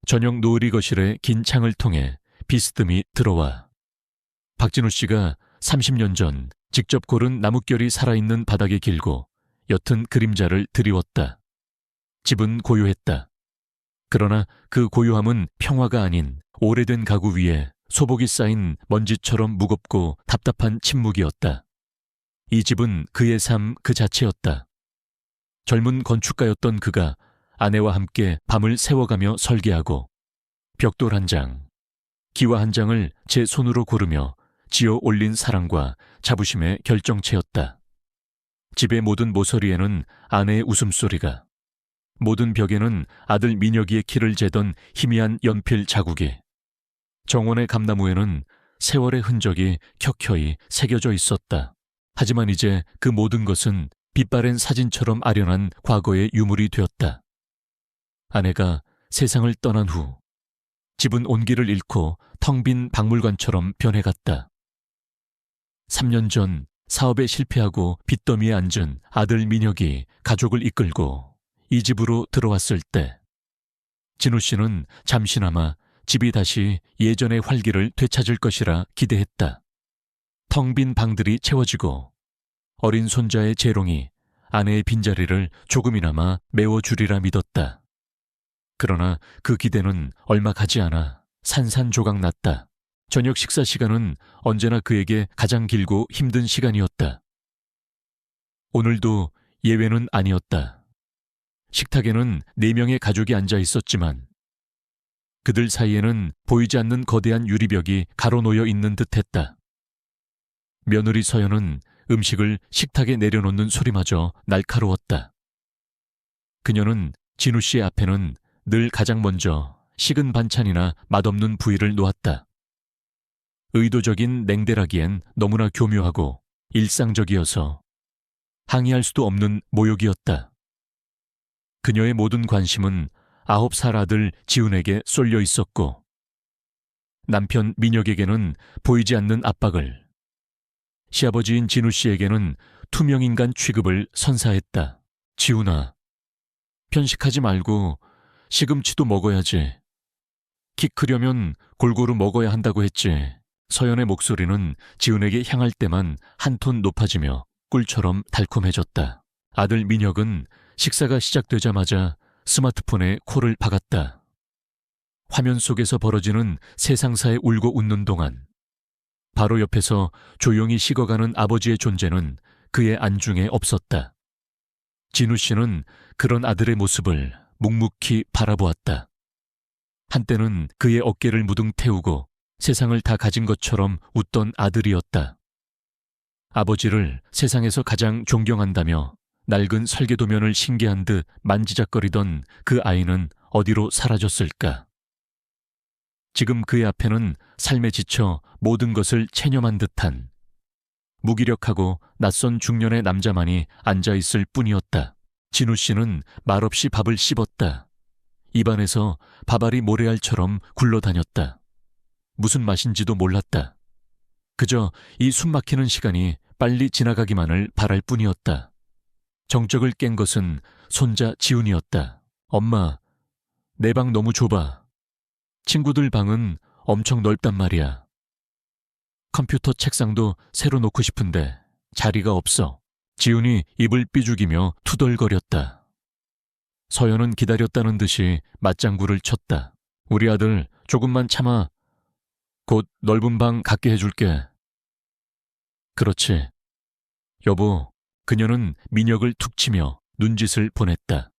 저녁 노을이 거실에 긴 창을 통해 비스듬히 들어와 박진우 씨가 30년 전 직접 고른 나뭇결이 살아있는 바닥에 길고 옅은 그림자를 드리웠다. 집은 고요했다. 그러나 그 고요함은 평화가 아닌 오래된 가구 위에 소복이 쌓인 먼지처럼 무겁고 답답한 침묵이었다. 이 집은 그의 삶 그 자체였다. 젊은 건축가였던 그가 아내와 함께 밤을 새워가며 설계하고 벽돌 한 장, 기와 한 장을 제 손으로 고르며 지어 올린 사랑과 자부심의 결정체였다. 집의 모든 모서리에는 아내의 웃음소리가, 모든 벽에는 아들 민혁이의 키를 재던 희미한 연필 자국이, 정원의 감나무에는 세월의 흔적이 켜켜이 새겨져 있었다. 하지만 이제 그 모든 것은 빛바랜 사진처럼 아련한 과거의 유물이 되었다. 아내가 세상을 떠난 후 집은 온기를 잃고 텅 빈 박물관처럼 변해갔다. 3년 전 사업에 실패하고 빚더미에 앉은 아들 민혁이 가족을 이끌고 이 집으로 들어왔을 때 진우 씨는 잠시나마 집이 다시 예전의 활기를 되찾을 것이라 기대했다. 텅 빈 방들이 채워지고 어린 손자의 재롱이 아내의 빈자리를 조금이나마 메워주리라 믿었다. 그러나 그 기대는 얼마 가지 않아 산산조각 났다. 저녁 식사 시간은 언제나 그에게 가장 길고 힘든 시간이었다. 오늘도 예외는 아니었다. 식탁에는 4명의 가족이 앉아 있었지만 그들 사이에는 보이지 않는 거대한 유리벽이 가로놓여 있는 듯했다. 며느리 서연은 음식을 식탁에 내려놓는 소리마저 날카로웠다. 그녀는 진우 씨의 앞에는 늘 가장 먼저 식은 반찬이나 맛없는 부위를 놓았다. 의도적인 냉대라기엔 너무나 교묘하고 일상적이어서 항의할 수도 없는 모욕이었다. 그녀의 모든 관심은 9살 아들 지훈에게 쏠려 있었고 남편 민혁에게는 보이지 않는 압박을, 시아버지인 진우 씨에게는 투명인간 취급을 선사했다. 지훈아, 편식하지 말고 시금치도 먹어야지. 키 크려면 골고루 먹어야 한다고 했지. 서연의 목소리는 지훈에게 향할 때만 한 톤 높아지며 꿀처럼 달콤해졌다. 아들 민혁은 식사가 시작되자마자 스마트폰에 코를 박았다. 화면 속에서 벌어지는 세상사에 울고 웃는 동안 바로 옆에서 조용히 식어가는 아버지의 존재는 그의 안중에 없었다. 진우 씨는 그런 아들의 모습을 묵묵히 바라보았다. 한때는 그의 어깨를 무등 태우고 세상을 다 가진 것처럼 웃던 아들이었다. 아버지를 세상에서 가장 존경한다며 낡은 설계도면을 신기한 듯 만지작거리던 그 아이는 어디로 사라졌을까? 지금 그의 앞에는 삶에 지쳐 모든 것을 체념한 듯한 무기력하고 낯선 중년의 남자만이 앉아있을 뿐이었다. 진우 씨는 말없이 밥을 씹었다. 입안에서 밥알이 모래알처럼 굴러다녔다. 무슨 맛인지도 몰랐다. 그저 이 숨막히는 시간이 빨리 지나가기만을 바랄 뿐이었다. 정적을 깬 것은 손자 지훈이었다. 엄마, 내 방 너무 좁아. 친구들 방은 엄청 넓단 말이야. 컴퓨터 책상도 새로 놓고 싶은데 자리가 없어. 지훈이 입을 삐죽이며 투덜거렸다. 서연은 기다렸다는 듯이 맞장구를 쳤다. 우리 아들 조금만 참아. 곧 넓은 방 갖게 해줄게. 그렇지. 여보, 그녀는 민혁을 툭 치며 눈짓을 보냈다.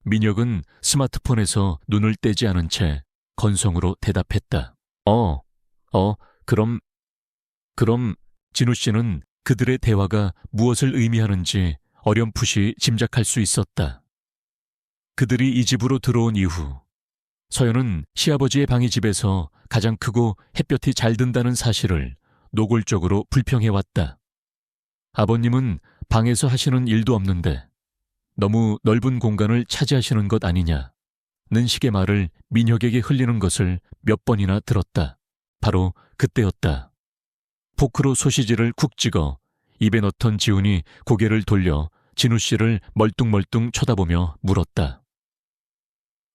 민혁은 스마트폰에서 눈을 떼지 않은 채 건성으로 대답했다. 그럼 진우 씨는 그들의 대화가 무엇을 의미하는지 어렴풋이 짐작할 수 있었다. 그들이 이 집으로 들어온 이후 서연은 시아버지의 방이 집에서 가장 크고 햇볕이 잘 든다는 사실을 노골적으로 불평해왔다. 아버님은 방에서 하시는 일도 없는데 너무 넓은 공간을 차지하시는 것 아니냐는 식의 말을 민혁에게 흘리는 것을 몇 번이나 들었다. 바로 그때였다. 포크로 소시지를 쿡 찍어 입에 넣던 지훈이 고개를 돌려 진우 씨를 멀뚱멀뚱 쳐다보며 물었다.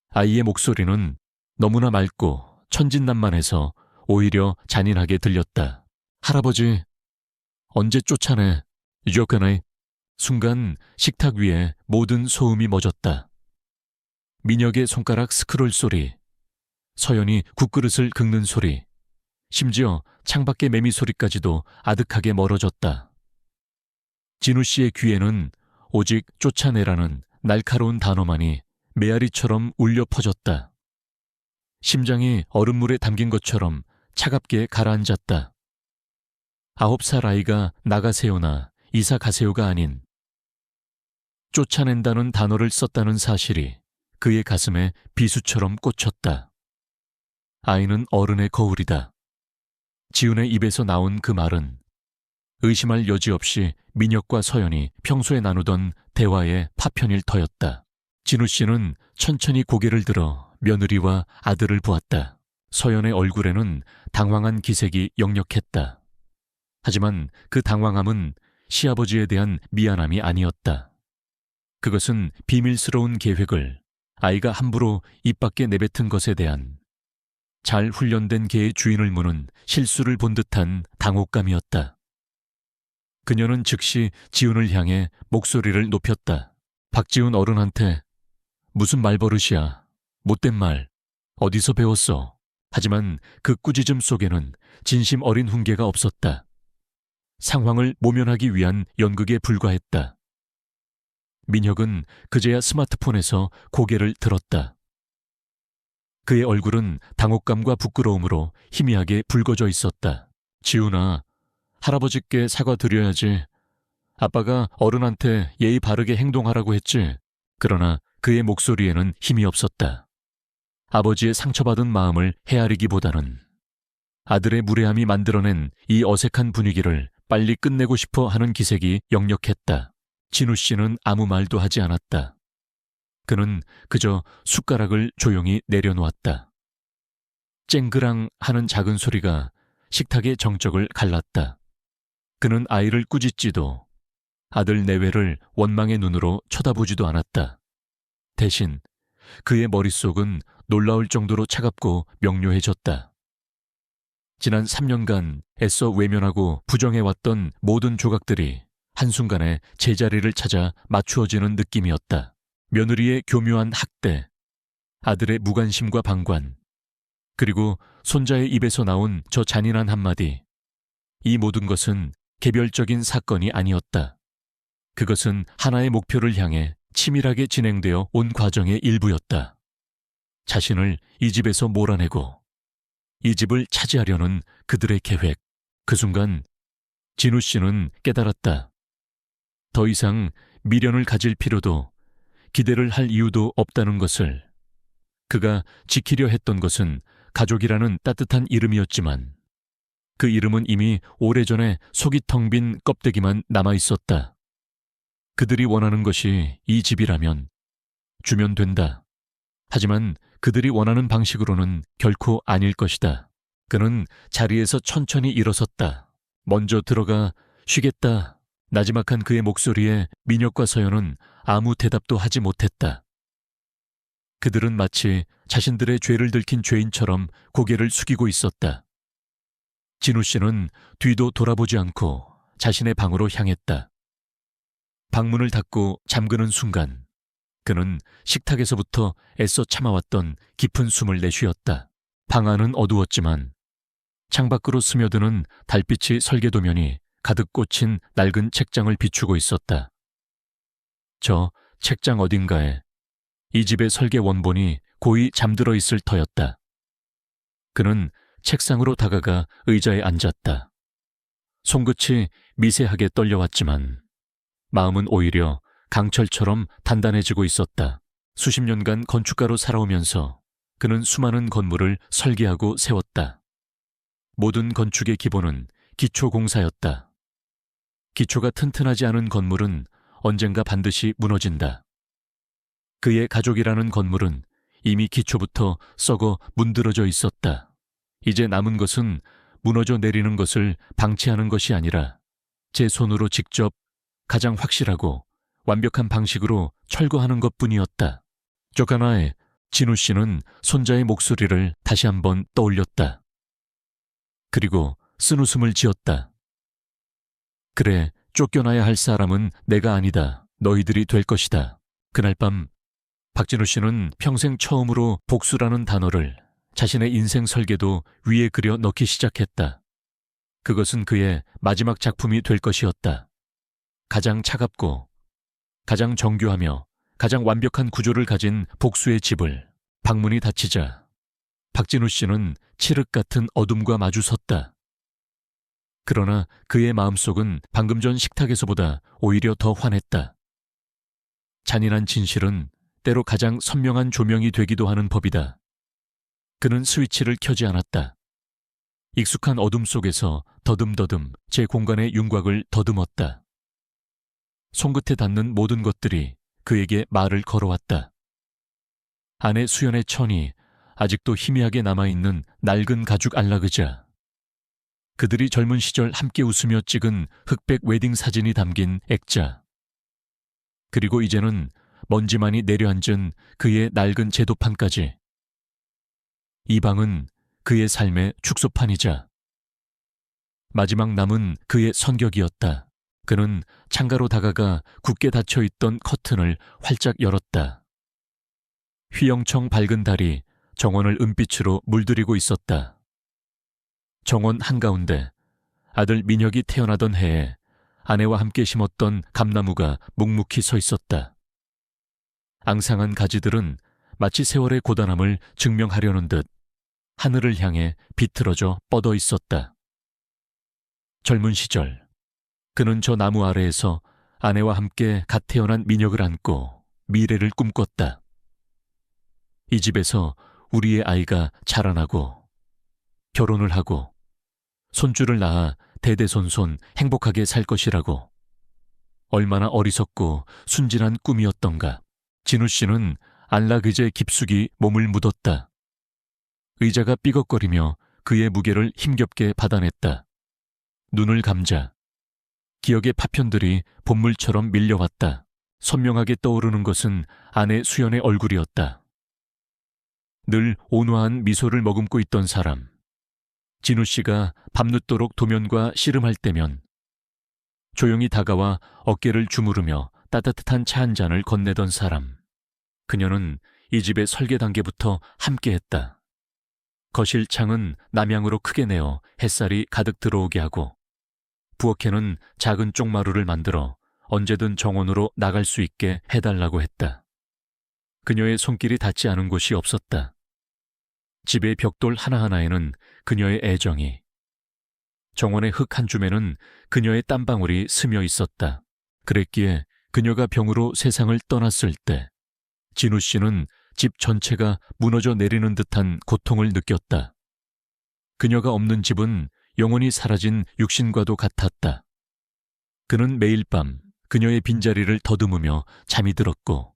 아이의 목소리는 너무나 맑고 천진난만해서 오히려 잔인하게 들렸다. 할아버지, 언제 쫓아내? 유적하나이. 순간 식탁 위에 모든 소음이 멎었다. 민혁의 손가락 스크롤 소리, 서연이 국그릇을 긁는 소리, 심지어 창밖의 매미 소리까지도 아득하게 멀어졌다. 진우 씨의 귀에는 오직 쫓아내라는 날카로운 단어만이 메아리처럼 울려 퍼졌다. 심장이 얼음물에 담긴 것처럼 차갑게 가라앉았다. 9살 아이가 나가세요나 이사 가세요가 아닌 쫓아낸다는 단어를 썼다는 사실이 그의 가슴에 비수처럼 꽂혔다. 아이는 어른의 거울이다. 지훈의 입에서 나온 그 말은 의심할 여지 없이 민혁과 서연이 평소에 나누던 대화의 파편일 터였다. 진우 씨는 천천히 고개를 들어 며느리와 아들을 보았다. 서연의 얼굴에는 당황한 기색이 역력했다. 하지만 그 당황함은 시아버지에 대한 미안함이 아니었다. 그것은 비밀스러운 계획을 아이가 함부로 입 밖에 내뱉은 것에 대한 잘 훈련된 개의 주인을 무는 실수를 본 듯한 당혹감이었다. 그녀는 즉시 지훈을 향해 목소리를 높였다. 박지훈 어른한테 무슨 말버릇이야. 못된 말. 어디서 배웠어. 하지만 그 꾸짖음 속에는 진심 어린 훈계가 없었다. 상황을 모면하기 위한 연극에 불과했다. 민혁은 그제야 스마트폰에서 고개를 들었다. 그의 얼굴은 당혹감과 부끄러움으로 희미하게 붉어져 있었다. 지훈아, 할아버지께 사과드려야지. 아빠가 어른한테 예의 바르게 행동하라고 했지. 그러나 그의 목소리에는 힘이 없었다. 아버지의 상처받은 마음을 헤아리기보다는 아들의 무례함이 만들어낸 이 어색한 분위기를 빨리 끝내고 싶어 하는 기색이 역력했다. 진우 씨는 아무 말도 하지 않았다. 그는 그저 숟가락을 조용히 내려놓았다. 쨍그랑 하는 작은 소리가 식탁의 정적을 갈랐다. 그는 아이를 꾸짖지도 아들 내외를 원망의 눈으로 쳐다보지도 않았다. 대신 그의 머릿속은 놀라울 정도로 차갑고 명료해졌다. 지난 3년간 애써 외면하고 부정해왔던 모든 조각들이 한순간에 제자리를 찾아 맞추어지는 느낌이었다. 며느리의 교묘한 학대, 아들의 무관심과 방관, 그리고 손자의 입에서 나온 저 잔인한 한마디. 이 모든 것은 개별적인 사건이 아니었다. 그것은 하나의 목표를 향해 치밀하게 진행되어 온 과정의 일부였다. 자신을 이 집에서 몰아내고 이 집을 차지하려는 그들의 계획. 그 순간 진우 씨는 깨달았다. 더 이상 미련을 가질 필요도 기대를 할 이유도 없다는 것을. 그가 지키려 했던 것은 가족이라는 따뜻한 이름이었지만 그 이름은 이미 오래전에 속이 텅 빈 껍데기만 남아있었다. 그들이 원하는 것이 이 집이라면 주면 된다. 하지만 그들이 원하는 방식으로는 결코 아닐 것이다. 그는 자리에서 천천히 일어섰다. 먼저 들어가 쉬겠다. 나지막한 그의 목소리에 민혁과 서연은 아무 대답도 하지 못했다. 그들은 마치 자신들의 죄를 들킨 죄인처럼 고개를 숙이고 있었다. 진우 씨는 뒤도 돌아보지 않고 자신의 방으로 향했다. 방문을 닫고 잠그는 순간 그는 식탁에서부터 애써 참아왔던 깊은 숨을 내쉬었다. 방 안은 어두웠지만 창밖으로 스며드는 달빛이 설계도면이 가득 꽂힌 낡은 책장을 비추고 있었다. 저 책장 어딘가에 이 집의 설계 원본이 고이 잠들어 있을 터였다. 그는 책상으로 다가가 의자에 앉았다. 손끝이 미세하게 떨려왔지만 마음은 오히려 강철처럼 단단해지고 있었다. 수십 년간 건축가로 살아오면서 그는 수많은 건물을 설계하고 세웠다. 모든 건축의 기본은 기초공사였다. 기초가 튼튼하지 않은 건물은 언젠가 반드시 무너진다. 그의 가족이라는 건물은 이미 기초부터 썩어 문드러져 있었다. 이제 남은 것은 무너져 내리는 것을 방치하는 것이 아니라 제 손으로 직접 가장 확실하고 완벽한 방식으로 철거하는 것뿐이었다. 쪼까나에 진우 씨는 손자의 목소리를 다시 한번 떠올렸다. 그리고 쓴웃음을 지었다. 그래, 쫓겨나야 할 사람은 내가 아니다. 너희들이 될 것이다. 그날 밤 박진우 씨는 평생 처음으로 복수라는 단어를 자신의 인생 설계도 위에 그려 넣기 시작했다. 그것은 그의 마지막 작품이 될 것이었다. 가장 차갑고 가장 정교하며 가장 완벽한 구조를 가진 복수의 집을 방문이 닫히자 박진우 씨는 칠흑 같은 어둠과 마주 섰다. 그러나 그의 마음속은 방금 전 식탁에서보다 오히려 더 환했다. 잔인한 진실은 때로 가장 선명한 조명이 되기도 하는 법이다. 그는 스위치를 켜지 않았다. 익숙한 어둠 속에서 더듬더듬 제 공간의 윤곽을 더듬었다. 손끝에 닿는 모든 것들이 그에게 말을 걸어왔다. 아내 수연의 천이 아직도 희미하게 남아있는 낡은 가죽 안락의자, 그들이 젊은 시절 함께 웃으며 찍은 흑백 웨딩 사진이 담긴 액자, 그리고 이제는 먼지만이 내려앉은 그의 낡은 제도판까지. 이 방은 그의 삶의 축소판이자 마지막 남은 그의 선격이었다. 그는 창가로 다가가 굳게 닫혀있던 커튼을 활짝 열었다. 휘영청 밝은 달이 정원을 은빛으로 물들이고 있었다. 정원 한가운데 아들 민혁이 태어나던 해에 아내와 함께 심었던 감나무가 묵묵히 서 있었다. 앙상한 가지들은 마치 세월의 고단함을 증명하려는 듯 하늘을 향해 비틀어져 뻗어 있었다. 젊은 시절 그는 저 나무 아래에서 아내와 함께 갓 태어난 민혁을 안고 미래를 꿈꿨다. 이 집에서 우리의 아이가 자라나고 결혼을 하고 손주를 낳아 대대손손 행복하게 살 것이라고. 얼마나 어리석고 순진한 꿈이었던가. 진우 씨는 안락 의자에 깊숙이 몸을 묻었다. 의자가 삐걱거리며 그의 무게를 힘겹게 받아냈다. 눈을 감자 기억의 파편들이 본물처럼 밀려왔다. 선명하게 떠오르는 것은 아내 수연의 얼굴이었다. 늘 온화한 미소를 머금고 있던 사람. 진우 씨가 밤늦도록 도면과 씨름할 때면 조용히 다가와 어깨를 주무르며 따뜻한 차 한 잔을 건네던 사람. 그녀는 이 집의 설계 단계부터 함께했다. 거실 창은 남향으로 크게 내어 햇살이 가득 들어오게 하고, 부엌에는 작은 쪽마루를 만들어 언제든 정원으로 나갈 수 있게 해달라고 했다. 그녀의 손길이 닿지 않은 곳이 없었다. 집의 벽돌 하나하나에는 그녀의 애정이, 정원의 흙 한 줌에는 그녀의 땀방울이 스며 있었다. 그랬기에 그녀가 병으로 세상을 떠났을 때 진우 씨는 집 전체가 무너져 내리는 듯한 고통을 느꼈다. 그녀가 없는 집은 영원히 사라진 육신과도 같았다. 그는 매일 밤 그녀의 빈자리를 더듬으며 잠이 들었고,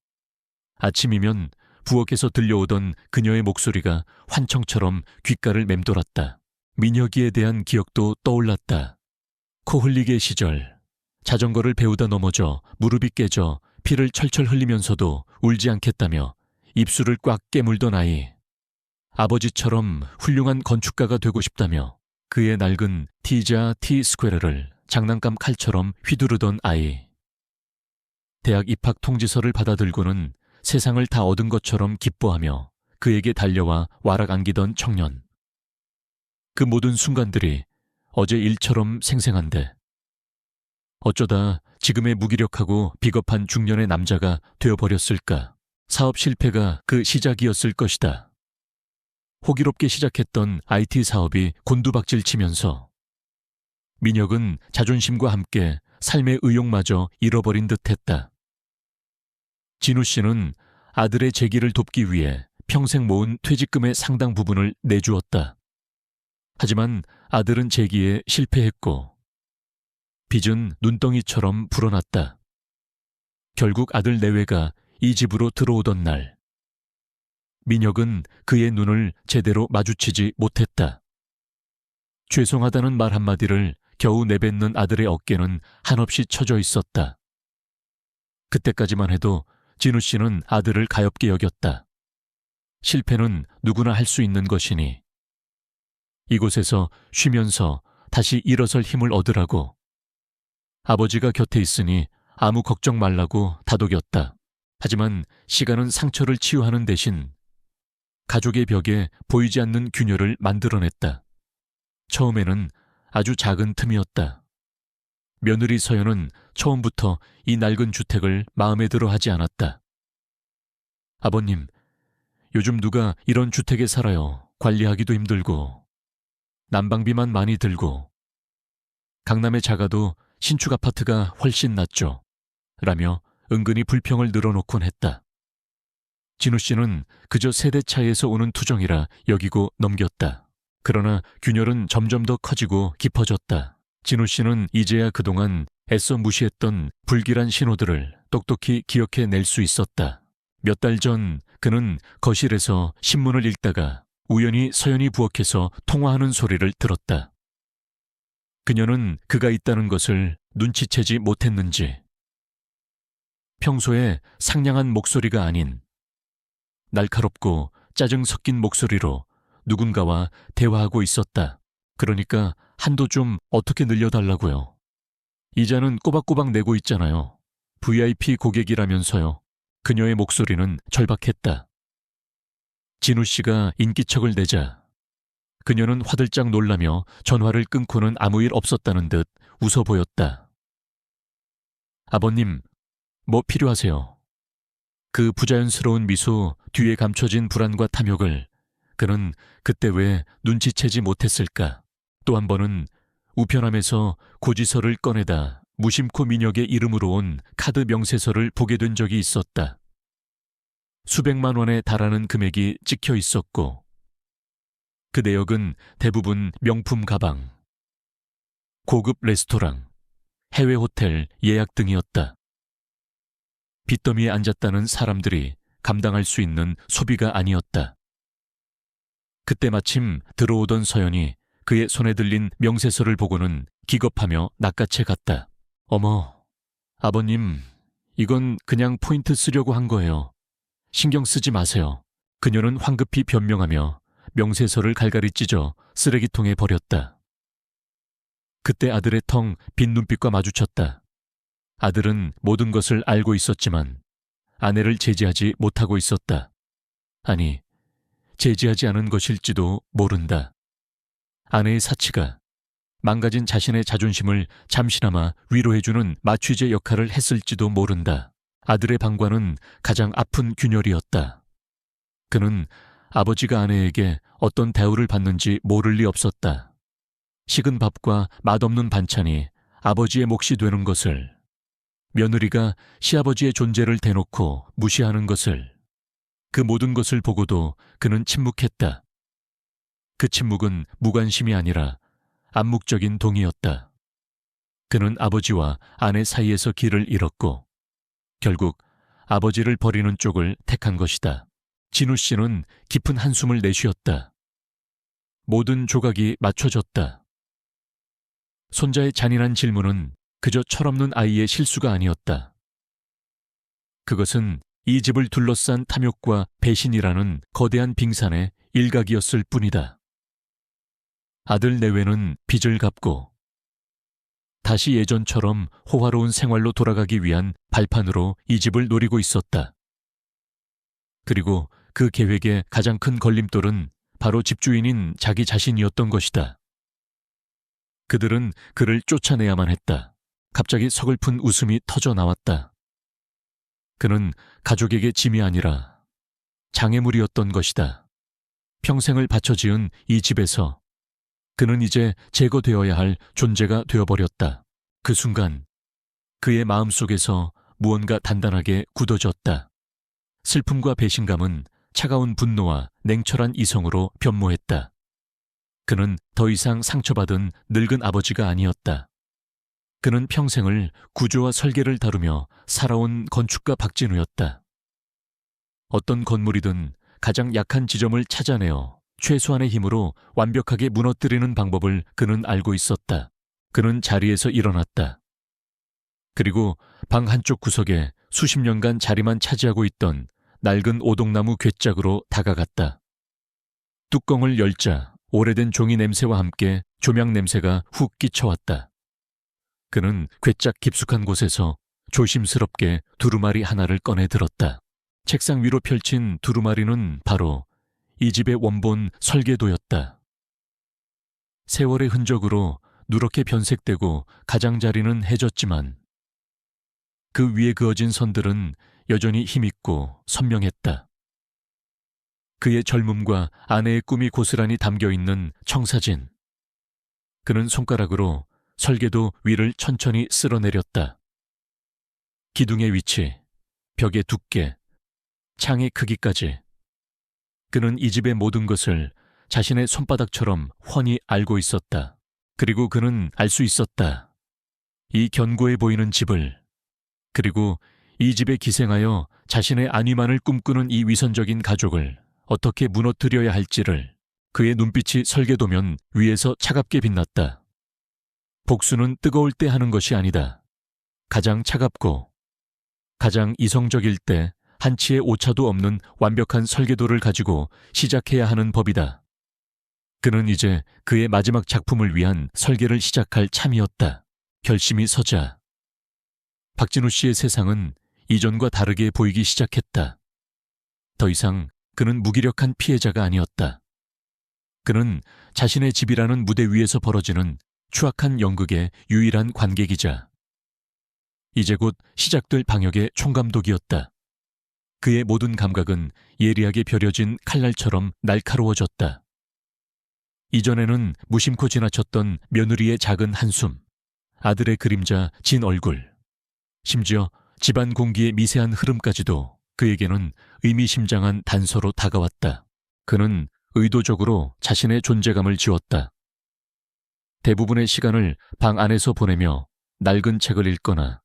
아침이면 부엌에서 들려오던 그녀의 목소리가 환청처럼 귓가를 맴돌았다. 민혁이에 대한 기억도 떠올랐다. 코 흘리게 시절, 자전거를 배우다 넘어져 무릎이 깨져 피를 철철 흘리면서도 울지 않겠다며 입술을 꽉 깨물던 아이. 아버지처럼 훌륭한 건축가가 되고 싶다며 그의 낡은 티자 티 스퀘어를 장난감 칼처럼 휘두르던 아이. 대학 입학 통지서를 받아들고는 세상을 다 얻은 것처럼 기뻐하며 그에게 달려와 와락 안기던 청년. 그 모든 순간들이 어제 일처럼 생생한데 어쩌다 지금의 무기력하고 비겁한 중년의 남자가 되어버렸을까. 사업 실패가 그 시작이었을 것이다. 호기롭게 시작했던 IT 사업이 곤두박질 치면서 민혁은 자존심과 함께 삶의 의욕마저 잃어버린 듯했다. 진우 씨는 아들의 재기를 돕기 위해 평생 모은 퇴직금의 상당 부분을 내주었다. 하지만 아들은 재기에 실패했고 빚은 눈덩이처럼 불어났다. 결국 아들 내외가 이 집으로 들어오던 날, 민혁은 그의 눈을 제대로 마주치지 못했다. 죄송하다는 말 한마디를 겨우 내뱉는 아들의 어깨는 한없이 처져 있었다. 그때까지만 해도 진우 씨는 아들을 가엾게 여겼다. 실패는 누구나 할 수 있는 것이니 이곳에서 쉬면서 다시 일어설 힘을 얻으라고. 아버지가 곁에 있으니 아무 걱정 말라고 다독였다. 하지만 시간은 상처를 치유하는 대신 가족의 벽에 보이지 않는 균열을 만들어냈다. 처음에는 아주 작은 틈이었다. 며느리 서연은 처음부터 이 낡은 주택을 마음에 들어 하지 않았다. 아버님, 요즘 누가 이런 주택에 살아요. 관리하기도 힘들고 난방비만 많이 들고 강남에 작아도 신축 아파트가 훨씬 낫죠. 라며 은근히 불평을 늘어놓곤 했다. 진우 씨는 그저 세대 차이에서 오는 투정이라 여기고 넘겼다. 그러나 균열은 점점 더 커지고 깊어졌다. 진우 씨는 이제야 그동안 애써 무시했던 불길한 신호들을 똑똑히 기억해낼 수 있었다. 몇 달 전 그는 거실에서 신문을 읽다가 우연히 서연이 부엌에서 통화하는 소리를 들었다. 그녀는 그가 있다는 것을 눈치채지 못했는지 평소에 상냥한 목소리가 아닌 날카롭고 짜증 섞인 목소리로 누군가와 대화하고 있었다. 그러니까 한도 좀 어떻게 늘려달라고요. 이자는 꼬박꼬박 내고 있잖아요. VIP 고객이라면서요. 그녀의 목소리는 절박했다. 진우 씨가 인기척을 내자 그녀는 화들짝 놀라며 전화를 끊고는 아무 일 없었다는 듯 웃어 보였다. 아버님, 뭐 필요하세요? 그 부자연스러운 미소 뒤에 감춰진 불안과 탐욕을 그는 그때 왜 눈치채지 못했을까? 또 한 번은 우편함에서 고지서를 꺼내다 무심코 민혁의 이름으로 온 카드 명세서를 보게 된 적이 있었다. 수백만 원에 달하는 금액이 찍혀 있었고 그 내역은 대부분 명품 가방, 고급 레스토랑, 해외 호텔 예약 등이었다. 빚더미에 앉았다는 사람들이 감당할 수 있는 소비가 아니었다. 그때 마침 들어오던 서연이 그의 손에 들린 명세서를 보고는 기겁하며 낚아채 갔다. 어머, 아버님, 이건 그냥 포인트 쓰려고 한 거예요. 신경 쓰지 마세요. 그녀는 황급히 변명하며 명세서를 갈갈이 찢어 쓰레기통에 버렸다. 그때 아들의 텅 빈 눈빛과 마주쳤다. 아들은 모든 것을 알고 있었지만 아내를 제지하지 못하고 있었다. 아니, 제지하지 않은 것일지도 모른다. 아내의 사치가 망가진 자신의 자존심을 잠시나마 위로해주는 마취제 역할을 했을지도 모른다. 아들의 방관은 가장 아픈 균열이었다. 그는 아버지가 아내에게 어떤 대우를 받는지 모를 리 없었다. 식은 밥과 맛없는 반찬이 아버지의 몫이 되는 것을, 며느리가 시아버지의 존재를 대놓고 무시하는 것을, 그 모든 것을 보고도 그는 침묵했다. 그 침묵은 무관심이 아니라 암묵적인 동의였다. 그는 아버지와 아내 사이에서 길을 잃었고 결국 아버지를 버리는 쪽을 택한 것이다. 진우 씨는 깊은 한숨을 내쉬었다. 모든 조각이 맞춰졌다. 손자의 잔인한 질문은 그저 철없는 아이의 실수가 아니었다. 그것은 이 집을 둘러싼 탐욕과 배신이라는 거대한 빙산의 일각이었을 뿐이다. 아들 내외는 빚을 갚고 다시 예전처럼 호화로운 생활로 돌아가기 위한 발판으로 이 집을 노리고 있었다. 그리고 그 계획의 가장 큰 걸림돌은 바로 집주인인 자기 자신이었던 것이다. 그들은 그를 쫓아내야만 했다. 갑자기 서글픈 웃음이 터져 나왔다. 그는 가족에게 짐이 아니라 장애물이었던 것이다. 평생을 바쳐 지은 이 집에서 그는 이제 제거되어야 할 존재가 되어버렸다. 그 순간 그의 마음속에서 무언가 단단하게 굳어졌다. 슬픔과 배신감은 차가운 분노와 냉철한 이성으로 변모했다. 그는 더 이상 상처받은 늙은 아버지가 아니었다. 그는 평생을 구조와 설계를 다루며 살아온 건축가 박진우였다. 어떤 건물이든 가장 약한 지점을 찾아내어 최소한의 힘으로 완벽하게 무너뜨리는 방법을 그는 알고 있었다. 그는 자리에서 일어났다. 그리고 방 한쪽 구석에 수십 년간 자리만 차지하고 있던 낡은 오동나무 괴짝으로 다가갔다. 뚜껑을 열자 오래된 종이 냄새와 함께 조명 냄새가 훅 끼쳐왔다. 그는 괴짝 깊숙한 곳에서 조심스럽게 두루마리 하나를 꺼내 들었다. 책상 위로 펼친 두루마리는 바로 이 집의 원본 설계도였다. 세월의 흔적으로 누렇게 변색되고 가장자리는 해졌지만 그 위에 그어진 선들은 여전히 힘있고 선명했다. 그의 젊음과 아내의 꿈이 고스란히 담겨있는 청사진. 그는 손가락으로 설계도 위를 천천히 쓸어내렸다. 기둥의 위치, 벽의 두께, 창의 크기까지. 그는 이 집의 모든 것을 자신의 손바닥처럼 훤히 알고 있었다. 그리고 그는 알 수 있었다. 이 견고해 보이는 집을, 그리고 이 집에 기생하여 자신의 안위만을 꿈꾸는 이 위선적인 가족을 어떻게 무너뜨려야 할지를. 그의 눈빛이 설계도면 위에서 차갑게 빛났다. 복수는 뜨거울 때 하는 것이 아니다. 가장 차갑고 가장 이성적일 때 한치의 오차도 없는 완벽한 설계도를 가지고 시작해야 하는 법이다. 그는 이제 그의 마지막 작품을 위한 설계를 시작할 참이었다. 결심이 서자 박진우 씨의 세상은 이전과 다르게 보이기 시작했다. 더 이상 그는 무기력한 피해자가 아니었다. 그는 자신의 집이라는 무대 위에서 벌어지는 추악한 연극의 유일한 관객이자 이제 곧 시작될 방역의 총감독이었다. 그의 모든 감각은 예리하게 벼려진 칼날처럼 날카로워졌다. 이전에는 무심코 지나쳤던 며느리의 작은 한숨, 아들의 그림자 진 얼굴, 심지어 집안 공기의 미세한 흐름까지도 그에게는 의미심장한 단서로 다가왔다. 그는 의도적으로 자신의 존재감을 지웠다. 대부분의 시간을 방 안에서 보내며 낡은 책을 읽거나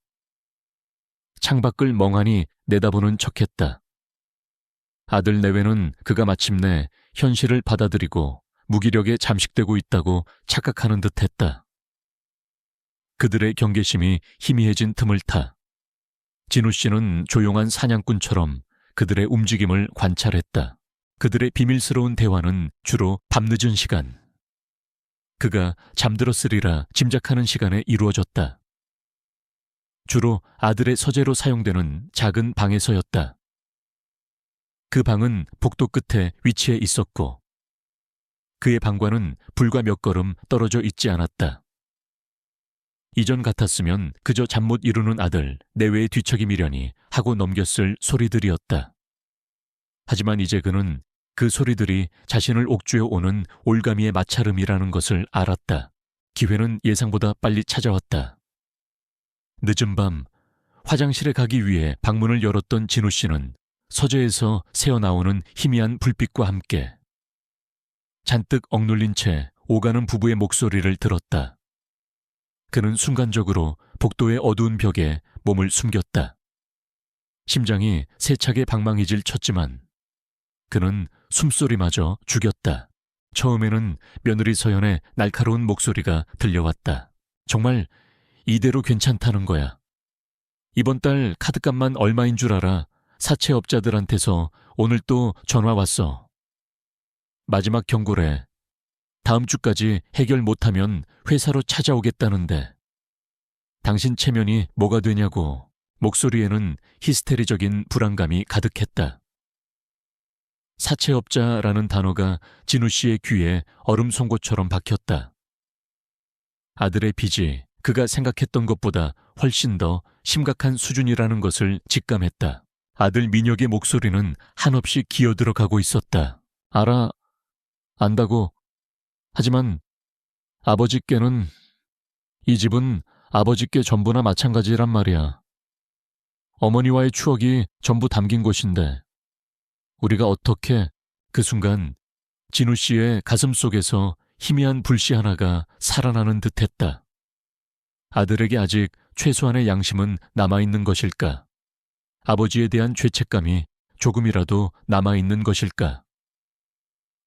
창밖을 멍하니 내다보는 척했다. 아들 내외는 그가 마침내 현실을 받아들이고 무기력에 잠식되고 있다고 착각하는 듯했다. 그들의 경계심이 희미해진 틈을 타 진우 씨는 조용한 사냥꾼처럼 그들의 움직임을 관찰했다. 그들의 비밀스러운 대화는 주로 밤늦은 시간, 그가 잠들었으리라 짐작하는 시간에 이루어졌다. 주로 아들의 서재로 사용되는 작은 방에서였다. 그 방은 복도 끝에 위치해 있었고 그의 방과는 불과 몇 걸음 떨어져 있지 않았다. 이전 같았으면 그저 잠 못 이루는 아들 내외의 뒤척이미려니 하고 넘겼을 소리들이었다. 하지만 이제 그는 그 소리들이 자신을 옥죄어 오는 올가미의 마찰음이라는 것을 알았다. 기회는 예상보다 빨리 찾아왔다. 늦은 밤 화장실에 가기 위해 방문을 열었던 진우 씨는 서재에서 새어나오는 희미한 불빛과 함께 잔뜩 억눌린 채 오가는 부부의 목소리를 들었다. 그는 순간적으로 복도의 어두운 벽에 몸을 숨겼다. 심장이 세차게 방망이질 쳤지만 그는 숨소리마저 죽였다. 처음에는 며느리 서연의 날카로운 목소리가 들려왔다. 정말 이대로 괜찮다는 거야. 이번 달 카드값만 얼마인 줄 알아? 사채업자들한테서 오늘 또 전화 왔어. 마지막 경고래. 다음 주까지 해결 못하면 회사로 찾아오겠다는데. 당신 체면이 뭐가 되냐고. 목소리에는 히스테리적인 불안감이 가득했다. 사채업자라는 단어가 진우 씨의 귀에 얼음 송곳처럼 박혔다. 아들의 빚이 그가 생각했던 것보다 훨씬 더 심각한 수준이라는 것을 직감했다. 아들 민혁의 목소리는 한없이 기어들어가고 있었다. 알아, 안다고. 하지만 아버지께는, 이 집은 아버지께 전부나 마찬가지란 말이야. 어머니와의 추억이 전부 담긴 곳인데 우리가 어떻게. 그 순간 진우 씨의 가슴 속에서 희미한 불씨 하나가 살아나는 듯했다. 아들에게 아직 최소한의 양심은 남아있는 것일까? 아버지에 대한 죄책감이 조금이라도 남아있는 것일까?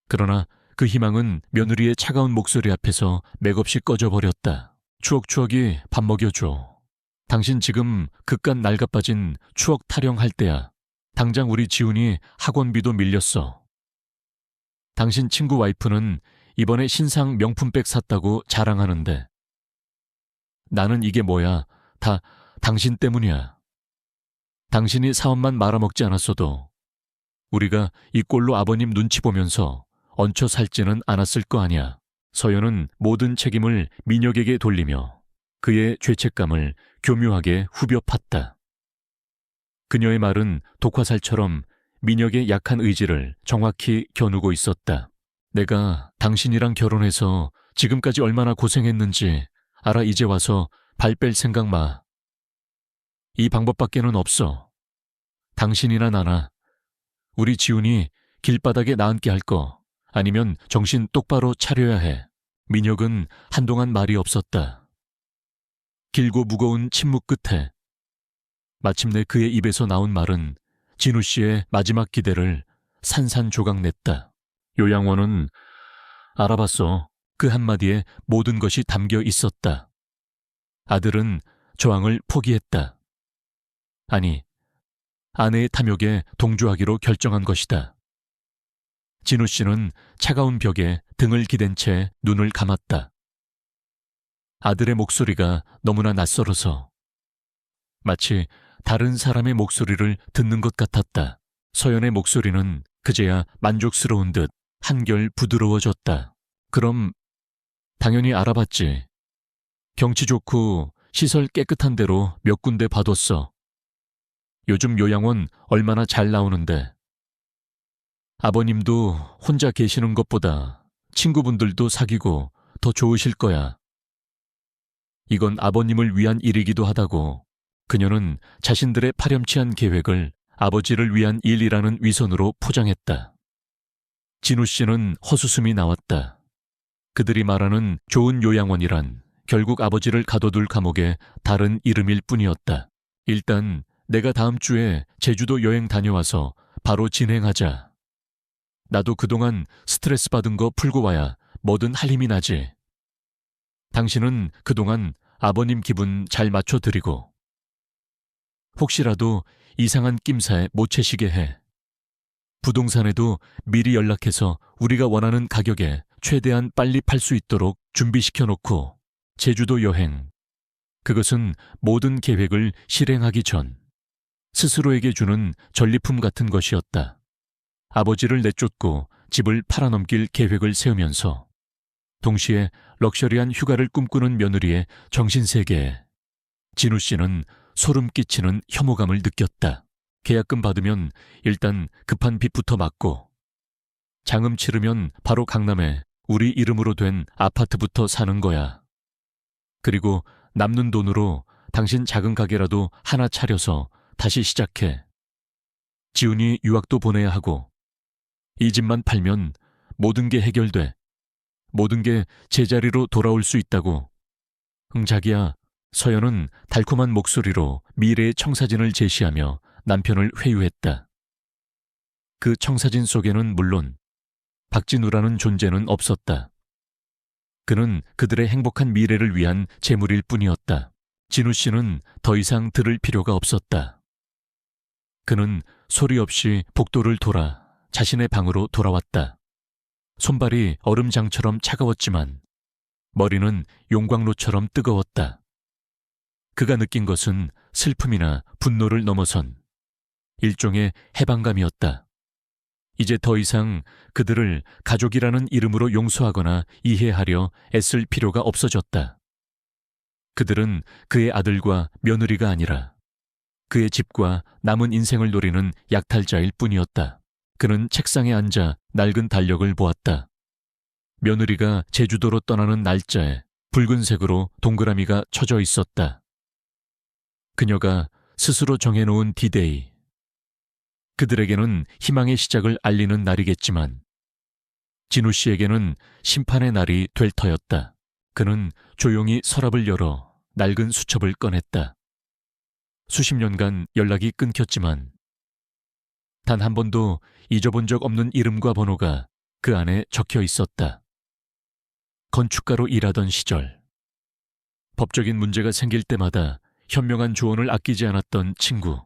그러나 그 희망은 며느리의 차가운 목소리 앞에서 맥없이 꺼져버렸다. 추억이 밥 먹여줘. 당신 지금 그깟 낡아빠진 추억 타령할 때야. 당장 우리 지훈이 학원비도 밀렸어. 당신 친구 와이프는 이번에 신상 명품백 샀다고 자랑하는데 나는 이게 뭐야? 다 당신 때문이야. 당신이 사업만 말아먹지 않았어도 우리가 이 꼴로 아버님 눈치 보면서 얹혀 살지는 않았을 거 아니야. 서연은 모든 책임을 민혁에게 돌리며 그의 죄책감을 교묘하게 후벼 팠다. 그녀의 말은 독화살처럼 민혁의 약한 의지를 정확히 겨누고 있었다. 내가 당신이랑 결혼해서 지금까지 얼마나 고생했는지 알아. 이제 와서 발 뺄 생각 마. 이 방법밖에는 없어. 당신이나 나나 우리 지훈이 길바닥에 나앉게 할 거 아니면 정신 똑바로 차려야 해. 민혁은 한동안 말이 없었다. 길고 무거운 침묵 끝에 마침내 그의 입에서 나온 말은 진우 씨의 마지막 기대를 산산조각냈다. 요양원은 알아봤어. 그 한마디에 모든 것이 담겨 있었다. 아들은 저항을 포기했다. 아니, 아내의 탐욕에 동조하기로 결정한 것이다. 진우 씨는 차가운 벽에 등을 기댄 채 눈을 감았다. 아들의 목소리가 너무나 낯설어서 마치 다른 사람의 목소리를 듣는 것 같았다. 서연의 목소리는 그제야 만족스러운 듯 한결 부드러워졌다. 그럼 당연히 알아봤지. 경치 좋고 시설 깨끗한 데로 몇 군데 봐뒀어. 요즘 요양원 얼마나 잘 나오는데. 아버님도 혼자 계시는 것보다 친구분들도 사귀고 더 좋으실 거야. 이건 아버님을 위한 일이기도 하다고 그녀는 자신들의 파렴치한 계획을 아버지를 위한 일이라는 위선으로 포장했다. 진우 씨는 헛웃음이 나왔다. 그들이 말하는 좋은 요양원이란 결국 아버지를 가둬둘 감옥의 다른 이름일 뿐이었다. 일단 내가 다음 주에 제주도 여행 다녀와서 바로 진행하자. 나도 그동안 스트레스 받은 거 풀고 와야 뭐든 할 힘이 나지. 당신은 그동안 아버님 기분 잘 맞춰드리고 혹시라도 이상한 낌새에 못 채시게 해. 부동산에도 미리 연락해서 우리가 원하는 가격에 최대한 빨리 팔 수 있도록 준비시켜놓고 제주도 여행, 그것은 모든 계획을 실행하기 전 스스로에게 주는 전리품 같은 것이었다. 아버지를 내쫓고 집을 팔아넘길 계획을 세우면서 동시에 럭셔리한 휴가를 꿈꾸는 며느리의 정신세계에 진우 씨는 소름 끼치는 혐오감을 느꼈다. 계약금 받으면 일단 급한 빚부터 막고 장음 치르면 바로 강남에 우리 이름으로 된 아파트부터 사는 거야. 그리고 남는 돈으로 당신 작은 가게라도 하나 차려서 다시 시작해. 지훈이 유학도 보내야 하고 이 집만 팔면 모든 게 해결돼. 모든 게 제자리로 돌아올 수 있다고. 응, 자기야. 서연은 달콤한 목소리로 미래의 청사진을 제시하며 남편을 회유했다. 그 청사진 속에는 물론 박진우라는 존재는 없었다. 그는 그들의 행복한 미래를 위한 재물일 뿐이었다. 진우 씨는 더 이상 들을 필요가 없었다. 그는 소리 없이 복도를 돌아 자신의 방으로 돌아왔다. 손발이 얼음장처럼 차가웠지만 머리는 용광로처럼 뜨거웠다. 그가 느낀 것은 슬픔이나 분노를 넘어선 일종의 해방감이었다. 이제 더 이상 그들을 가족이라는 이름으로 용서하거나 이해하려 애쓸 필요가 없어졌다. 그들은 그의 아들과 며느리가 아니라 그의 집과 남은 인생을 노리는 약탈자일 뿐이었다. 그는 책상에 앉아 낡은 달력을 보았다. 며느리가 제주도로 떠나는 날짜에 붉은색으로 동그라미가 쳐져 있었다. 그녀가 스스로 정해놓은 디데이. 그들에게는 희망의 시작을 알리는 날이겠지만 진우 씨에게는 심판의 날이 될 터였다. 그는 조용히 서랍을 열어 낡은 수첩을 꺼냈다. 수십 년간 연락이 끊겼지만 단 한 번도 잊어본 적 없는 이름과 번호가 그 안에 적혀 있었다. 건축가로 일하던 시절, 법적인 문제가 생길 때마다 현명한 조언을 아끼지 않았던 친구.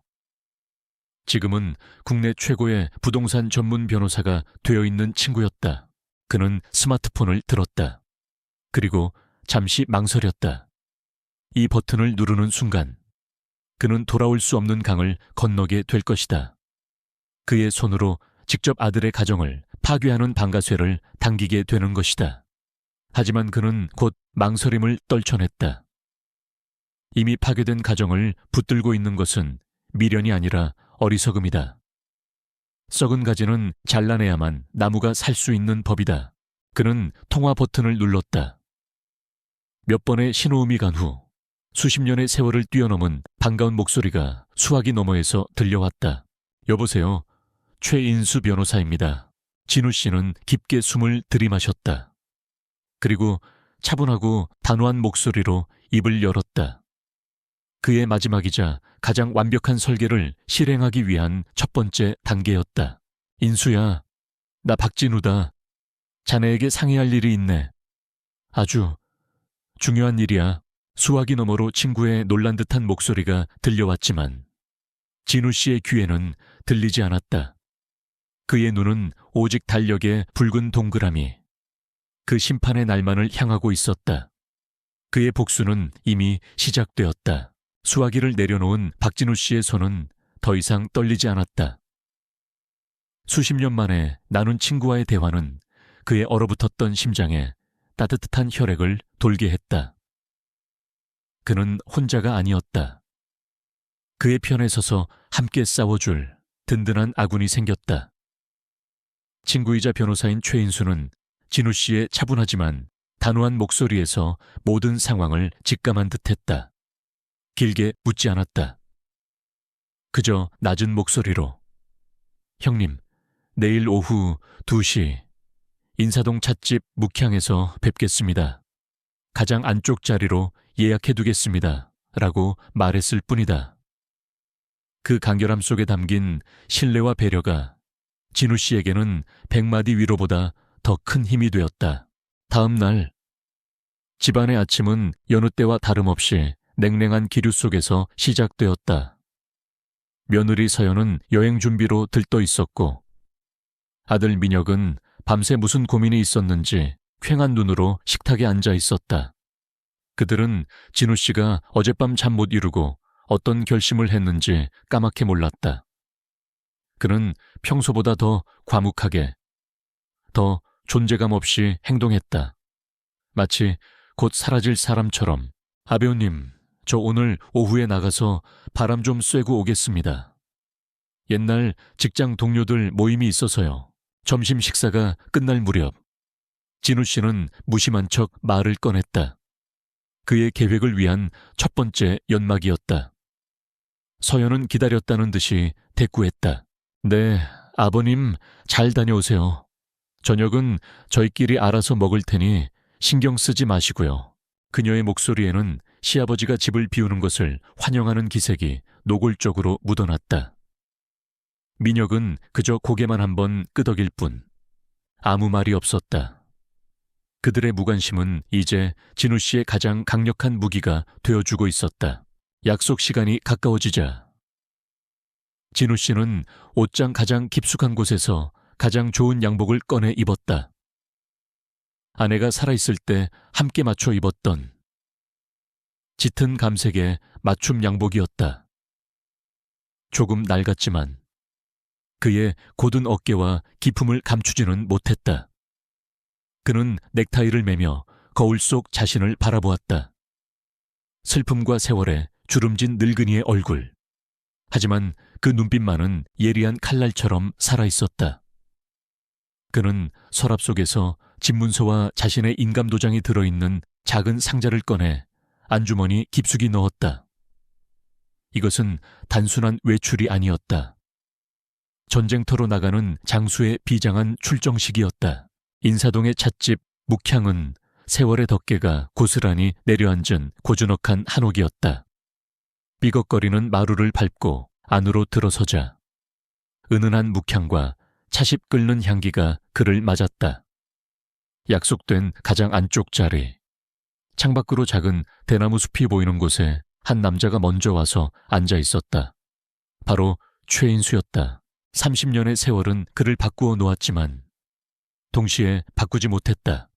지금은 국내 최고의 부동산 전문 변호사가 되어 있는 친구였다. 그는 스마트폰을 들었다. 그리고 잠시 망설였다. 이 버튼을 누르는 순간 그는 돌아올 수 없는 강을 건너게 될 것이다. 그의 손으로 직접 아들의 가정을 파괴하는 방가쇠를 당기게 되는 것이다. 하지만 그는 곧 망설임을 떨쳐냈다. 이미 파괴된 가정을 붙들고 있는 것은 미련이 아니라 어리석음이다. 썩은 가지는 잘라내야만 나무가 살 수 있는 법이다. 그는 통화 버튼을 눌렀다. 몇 번의 신호음이 간 후 수십 년의 세월을 뛰어넘은 반가운 목소리가 수화기 너머에서 들려왔다. 여보세요. 최인수 변호사입니다. 진우 씨는 깊게 숨을 들이마셨다. 그리고 차분하고 단호한 목소리로 입을 열었다. 그의 마지막이자 가장 완벽한 설계를 실행하기 위한 첫 번째 단계였다. 인수야, 나 박진우다. 자네에게 상의할 일이 있네. 아주 중요한 일이야. 수화기 너머로 친구의 놀란 듯한 목소리가 들려왔지만 진우 씨의 귀에는 들리지 않았다. 그의 눈은 오직 달력의 붉은 동그라미, 그 심판의 날만을 향하고 있었다. 그의 복수는 이미 시작되었다. 수화기를 내려놓은 박진우 씨의 손은 더 이상 떨리지 않았다. 수십 년 만에 나눈 친구와의 대화는 그의 얼어붙었던 심장에 따뜻한 혈액을 돌게 했다. 그는 혼자가 아니었다. 그의 편에 서서 함께 싸워줄 든든한 아군이 생겼다. 친구이자 변호사인 최인수는 진우 씨의 차분하지만 단호한 목소리에서 모든 상황을 직감한 듯했다. 길게 묻지 않았다. 그저 낮은 목소리로 형님, 내일 오후 2시 인사동 찻집 묵향에서 뵙겠습니다. 가장 안쪽 자리로 예약해두겠습니다. 라고 말했을 뿐이다. 그 간결함 속에 담긴 신뢰와 배려가 진우 씨에게는 100마디 위로보다 더 큰 힘이 되었다. 다음 날 집안의 아침은 여느 때와 다름없이 냉랭한 기류 속에서 시작되었다. 며느리 서연은 여행 준비로 들떠 있었고 아들 민혁은 밤새 무슨 고민이 있었는지 퀭한 눈으로 식탁에 앉아 있었다. 그들은 진우 씨가 어젯밤 잠 못 이루고 어떤 결심을 했는지 까맣게 몰랐다. 그는 평소보다 더 과묵하게, 더 존재감 없이 행동했다. 마치 곧 사라질 사람처럼. 아 배우님, 저 오늘 오후에 나가서 바람 좀 쐬고 오겠습니다. 옛날 직장 동료들 모임이 있어서요. 점심 식사가 끝날 무렵 진우 씨는 무심한 척 말을 꺼냈다. 그의 계획을 위한 첫 번째 연막이었다. 서연은 기다렸다는 듯이 대꾸했다. 네, 아버님 잘 다녀오세요. 저녁은 저희끼리 알아서 먹을 테니 신경 쓰지 마시고요. 그녀의 목소리에는 시아버지가 집을 비우는 것을 환영하는 기색이 노골적으로 묻어났다. 민혁은 그저 고개만 한번 끄덕일 뿐 아무 말이 없었다. 그들의 무관심은 이제 진우 씨의 가장 강력한 무기가 되어주고 있었다. 약속 시간이 가까워지자 진우 씨는 옷장 가장 깊숙한 곳에서 가장 좋은 양복을 꺼내 입었다. 아내가 살아있을 때 함께 맞춰 입었던 짙은 감색의 맞춤 양복이었다. 조금 낡았지만 그의 곧은 어깨와 기품을 감추지는 못했다. 그는 넥타이를 매며 거울 속 자신을 바라보았다. 슬픔과 세월에 주름진 늙은이의 얼굴. 하지만 그 눈빛만은 예리한 칼날처럼 살아있었다. 그는 서랍 속에서 집문서와 자신의 인감도장이 들어있는 작은 상자를 꺼내 안주머니 깊숙이 넣었다. 이것은 단순한 외출이 아니었다. 전쟁터로 나가는 장수의 비장한 출정식이었다. 인사동의 찻집 묵향은 세월의 덮개가 고스란히 내려앉은 고즈넉한 한옥이었다. 삐걱거리는 마루를 밟고 안으로 들어서자 은은한 묵향과 차십 끓는 향기가 그를 맞았다. 약속된 가장 안쪽 자리. 창밖으로 작은 대나무 숲이 보이는 곳에 한 남자가 먼저 와서 앉아 있었다. 바로 최인수였다. 30년의 세월은 그를 바꾸어 놓았지만 동시에 바꾸지 못했다.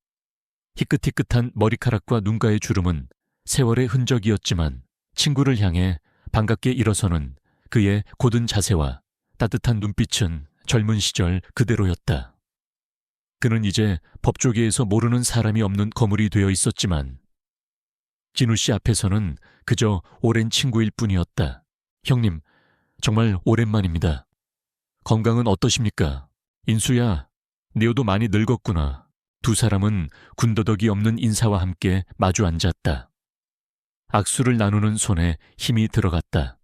희끗희끗한 머리카락과 눈가의 주름은 세월의 흔적이었지만 친구를 향해 반갑게 일어서는 그의 곧은 자세와 따뜻한 눈빛은 젊은 시절 그대로였다. 그는 이제 법조계에서 모르는 사람이 없는 거물이 되어 있었지만 진우 씨 앞에서는 그저 오랜 친구일 뿐이었다. 형님, 정말 오랜만입니다. 건강은 어떠십니까? 인수야, 네오도 많이 늙었구나. 두 사람은 군더더기 없는 인사와 함께 마주 앉았다. 악수를 나누는 손에 힘이 들어갔다.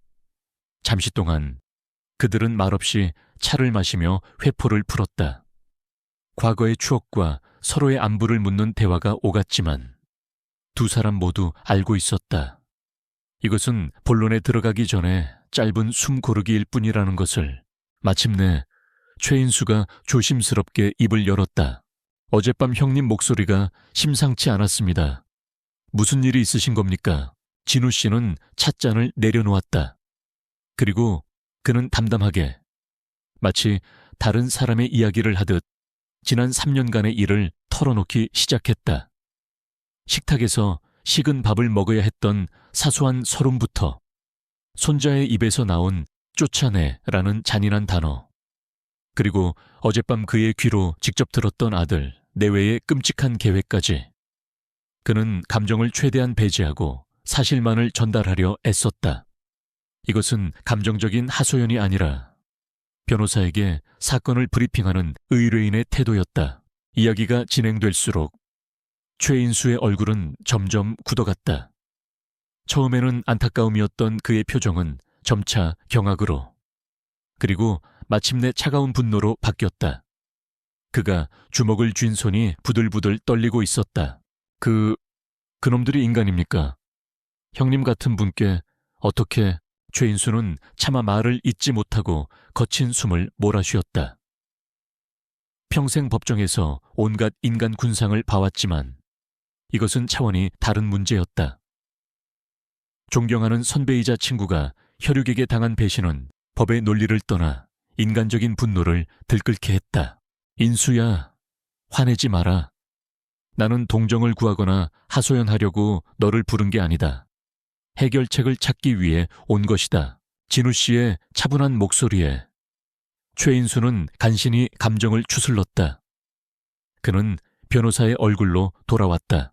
잠시 동안 그들은 말없이 차를 마시며 회포를 풀었다. 과거의 추억과 서로의 안부를 묻는 대화가 오갔지만 두 사람 모두 알고 있었다. 이것은 본론에 들어가기 전에 짧은 숨 고르기일 뿐이라는 것을. 마침내 최인수가 조심스럽게 입을 열었다. 어젯밤 형님 목소리가 심상치 않았습니다. 무슨 일이 있으신 겁니까? 진우 씨는 찻잔을 내려놓았다. 그리고 그는 담담하게 마치 다른 사람의 이야기를 하듯 지난 3년간의 일을 털어놓기 시작했다. 식탁에서 식은 밥을 먹어야 했던 사소한 서름부터 손자의 입에서 나온 쫓아내라는 잔인한 단어, 그리고 어젯밤 그의 귀로 직접 들었던 아들 내외의 끔찍한 계획까지. 그는 감정을 최대한 배제하고 사실만을 전달하려 애썼다. 이것은 감정적인 하소연이 아니라 변호사에게 사건을 브리핑하는 의뢰인의 태도였다. 이야기가 진행될수록 최인수의 얼굴은 점점 굳어갔다. 처음에는 안타까움이었던 그의 표정은 점차 경악으로, 그리고 마침내 차가운 분노로 바뀌었다. 그가 주먹을 쥔 손이 부들부들 떨리고 있었다. 그놈들이 인간입니까? 형님 같은 분께 어떻게... 최인수는 차마 말을 잇지 못하고 거친 숨을 몰아쉬었다. 평생 법정에서 온갖 인간 군상을 봐왔지만 이것은 차원이 다른 문제였다. 존경하는 선배이자 친구가 혈육에게 당한 배신은 법의 논리를 떠나 인간적인 분노를 들끓게 했다. 인수야, 화내지 마라. 나는 동정을 구하거나 하소연하려고 너를 부른 게 아니다. 해결책을 찾기 위해 온 것이다. 진우 씨의 차분한 목소리에 최인수는 간신히 감정을 추슬렀다. 그는 변호사의 얼굴로 돌아왔다.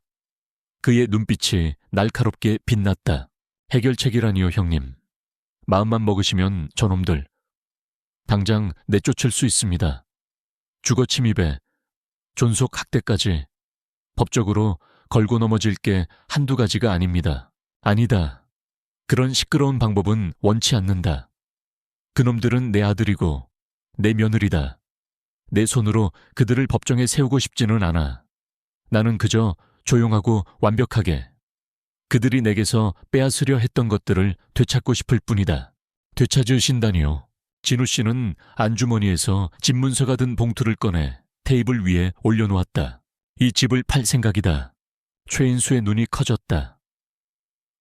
그의 눈빛이 날카롭게 빛났다. 해결책이라니요, 형님. 마음만 먹으시면 저놈들 당장 내쫓을 수 있습니다. 주거 침입에 존속 학대까지 법적으로 걸고 넘어질 게 한두 가지가 아닙니다. 아니다. 그런 시끄러운 방법은 원치 않는다. 그놈들은 내 아들이고 내 며느리다. 내 손으로 그들을 법정에 세우고 싶지는 않아. 나는 그저 조용하고 완벽하게 그들이 내게서 빼앗으려 했던 것들을 되찾고 싶을 뿐이다. 되찾으신다니요. 진우 씨는 안주머니에서 집문서가 든 봉투를 꺼내 테이블 위에 올려놓았다. 이 집을 팔 생각이다. 최인수의 눈이 커졌다.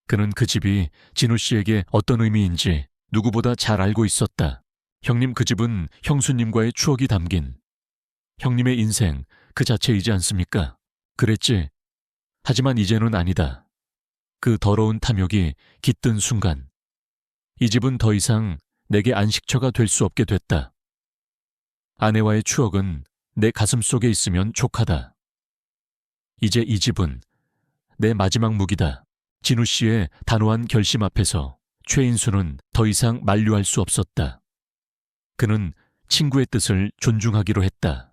그는 그 집이 진우 씨에게 어떤 의미인지 누구보다 잘 알고 있었다. 형님, 그 집은 형수님과의 추억이 담긴 형님의 인생 그 자체이지 않습니까? 그랬지. 하지만 이제는 아니다. 그 더러운 탐욕이 깃든 순간 이 집은 더 이상 내게 안식처가 될 수 없게 됐다. 아내와의 추억은 내 가슴 속에 있으면 족하다. 이제 이 집은 내 마지막 무기다. 진우 씨의 단호한 결심 앞에서 최인수는 더 이상 만류할 수 없었다. 그는 친구의 뜻을 존중하기로 했다.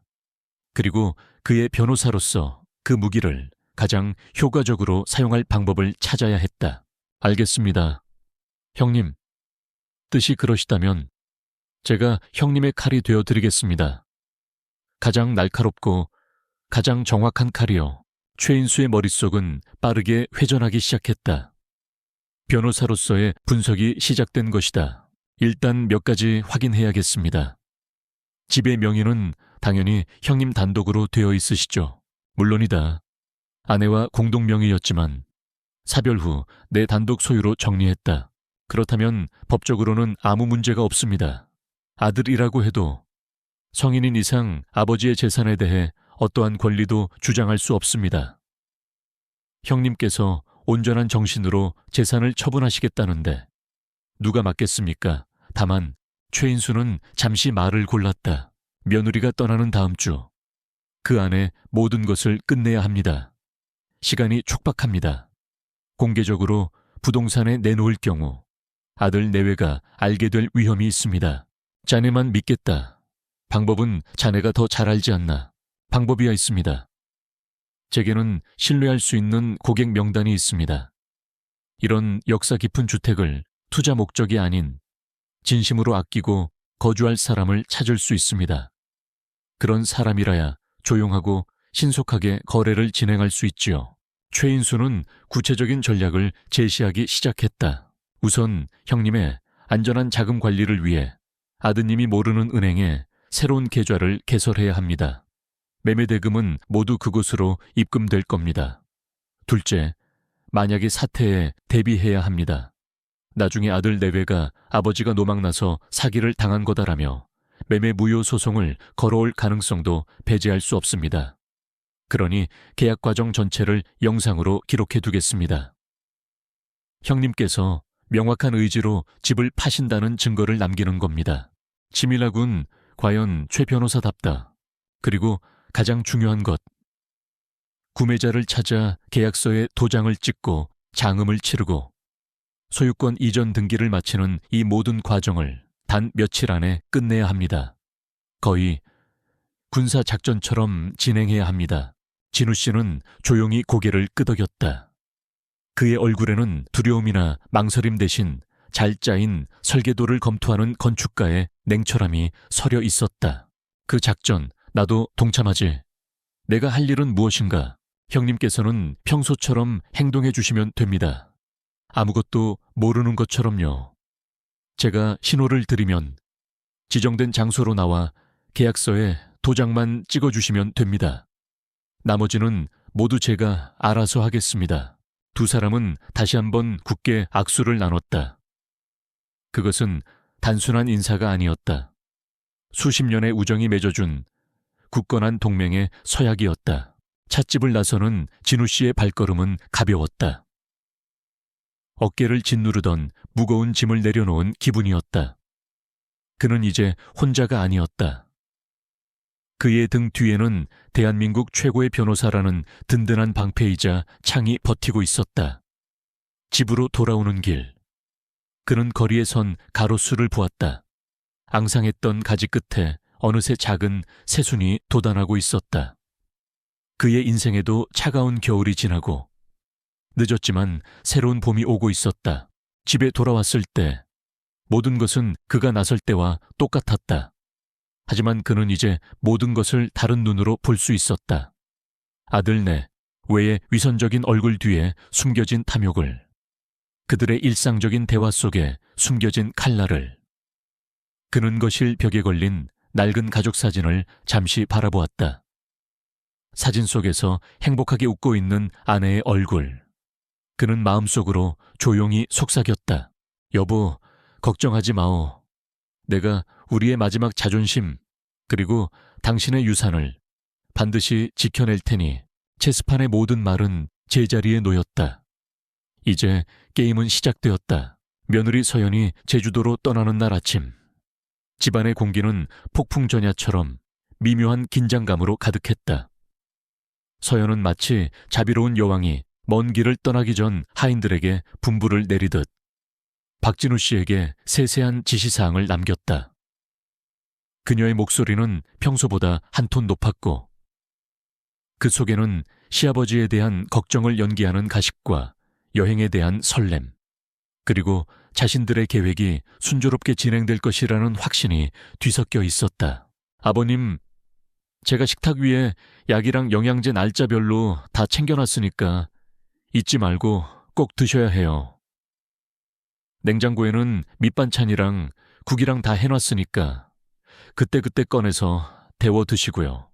그리고 그의 변호사로서 그 무기를 가장 효과적으로 사용할 방법을 찾아야 했다. 알겠습니다. 형님, 뜻이 그러시다면 제가 형님의 칼이 되어드리겠습니다. 가장 날카롭고 가장 정확한 칼이요. 최인수의 머릿속은 빠르게 회전하기 시작했다. 변호사로서의 분석이 시작된 것이다. 일단 몇 가지 확인해야겠습니다. 집의 명의는 당연히 형님 단독으로 되어 있으시죠? 물론이다. 아내와 공동 명의였지만 사별 후 내 단독 소유로 정리했다. 그렇다면 법적으로는 아무 문제가 없습니다. 아들이라고 해도 성인인 이상 아버지의 재산에 대해 어떠한 권리도 주장할 수 없습니다. 형님께서 온전한 정신으로 재산을 처분하시겠다는데 누가 맞겠습니까? 다만 최인수는 잠시 말을 골랐다. 며느리가 떠나는 다음 주 그 안에 모든 것을 끝내야 합니다. 시간이 촉박합니다. 공개적으로 부동산에 내놓을 경우 아들 내외가 알게 될 위험이 있습니다. 자네만 믿겠다. 방법은 자네가 더 잘 알지 않나. 방법이야 있습니다. 제게는 신뢰할 수 있는 고객 명단이 있습니다. 이런 역사 깊은 주택을 투자 목적이 아닌 진심으로 아끼고 거주할 사람을 찾을 수 있습니다. 그런 사람이라야 조용하고 신속하게 거래를 진행할 수 있지요. 최인수는 구체적인 전략을 제시하기 시작했다. 우선 형님의 안전한 자금 관리를 위해 아드님이 모르는 은행에 새로운 계좌를 개설해야 합니다. 매매 대금은 모두 그곳으로 입금될 겁니다. 둘째, 만약의 사태에 대비해야 합니다. 나중에 아들 내외가 아버지가 노망나서 사기를 당한 거다라며 매매 무효 소송을 걸어올 가능성도 배제할 수 없습니다. 그러니 계약 과정 전체를 영상으로 기록해 두겠습니다. 형님께서 명확한 의지로 집을 파신다는 증거를 남기는 겁니다. 치밀하군. 과연 최 변호사답다. 그리고 가장 중요한 것. 구매자를 찾아 계약서에 도장을 찍고 장음을 치르고 소유권 이전 등기를 마치는 이 모든 과정을 단 며칠 안에 끝내야 합니다. 거의 군사작전처럼 진행해야 합니다. 진우 씨는 조용히 고개를 끄덕였다. 그의 얼굴에는 두려움이나 망설임 대신 잘 짜인 설계도를 검토하는 건축가의 냉철함이 서려 있었다. 그 작전, 나도 동참하지. 내가 할 일은 무엇인가? 형님께서는 평소처럼 행동해 주시면 됩니다. 아무것도 모르는 것처럼요. 제가 신호를 드리면 지정된 장소로 나와 계약서에 도장만 찍어주시면 됩니다. 나머지는 모두 제가 알아서 하겠습니다. 두 사람은 다시 한번 굳게 악수를 나눴다. 그것은 단순한 인사가 아니었다. 수십 년의 우정이 맺어준 굳건한 동맹의 서약이었다. 찻집을 나서는 진우 씨의 발걸음은 가벼웠다. 어깨를 짓누르던 무거운 짐을 내려놓은 기분이었다. 그는 이제 혼자가 아니었다. 그의 등 뒤에는 대한민국 최고의 변호사라는 든든한 방패이자 창이 버티고 있었다. 집으로 돌아오는 길. 그는 거리에 선 가로수를 보았다. 앙상했던 가지 끝에 어느새 작은 새순이 돋아나고 있었다. 그의 인생에도 차가운 겨울이 지나고 늦었지만 새로운 봄이 오고 있었다. 집에 돌아왔을 때 모든 것은 그가 나설 때와 똑같았다. 하지만 그는 이제 모든 것을 다른 눈으로 볼 수 있었다. 아들 내 외의 위선적인 얼굴 뒤에 숨겨진 탐욕을, 그들의 일상적인 대화 속에 숨겨진 칼날을, 그는 거실 벽에 걸린 낡은 가족 사진을 잠시 바라보았다. 사진 속에서 행복하게 웃고 있는 아내의 얼굴. 그는 마음속으로 조용히 속삭였다. 여보, 걱정하지 마오. 내가 우리의 마지막 자존심 그리고 당신의 유산을 반드시 지켜낼 테니. 체스판의 모든 말은 제자리에 놓였다. 이제 게임은 시작되었다. 며느리 서연이 제주도로 떠나는 날 아침. 집안의 공기는 폭풍전야처럼 미묘한 긴장감으로 가득했다. 서연은 마치 자비로운 여왕이 먼 길을 떠나기 전 하인들에게 분부를 내리듯 박진우 씨에게 세세한 지시사항을 남겼다. 그녀의 목소리는 평소보다 한 톤 높았고 그 속에는 시아버지에 대한 걱정을 연기하는 가식과 여행에 대한 설렘, 그리고 자신들의 계획이 순조롭게 진행될 것이라는 확신이 뒤섞여 있었다. 아버님, 제가 식탁 위에 약이랑 영양제 날짜별로 다 챙겨놨으니까 잊지 말고 꼭 드셔야 해요. 냉장고에는 밑반찬이랑 국이랑 다 해놨으니까 그때그때 꺼내서 데워 드시고요.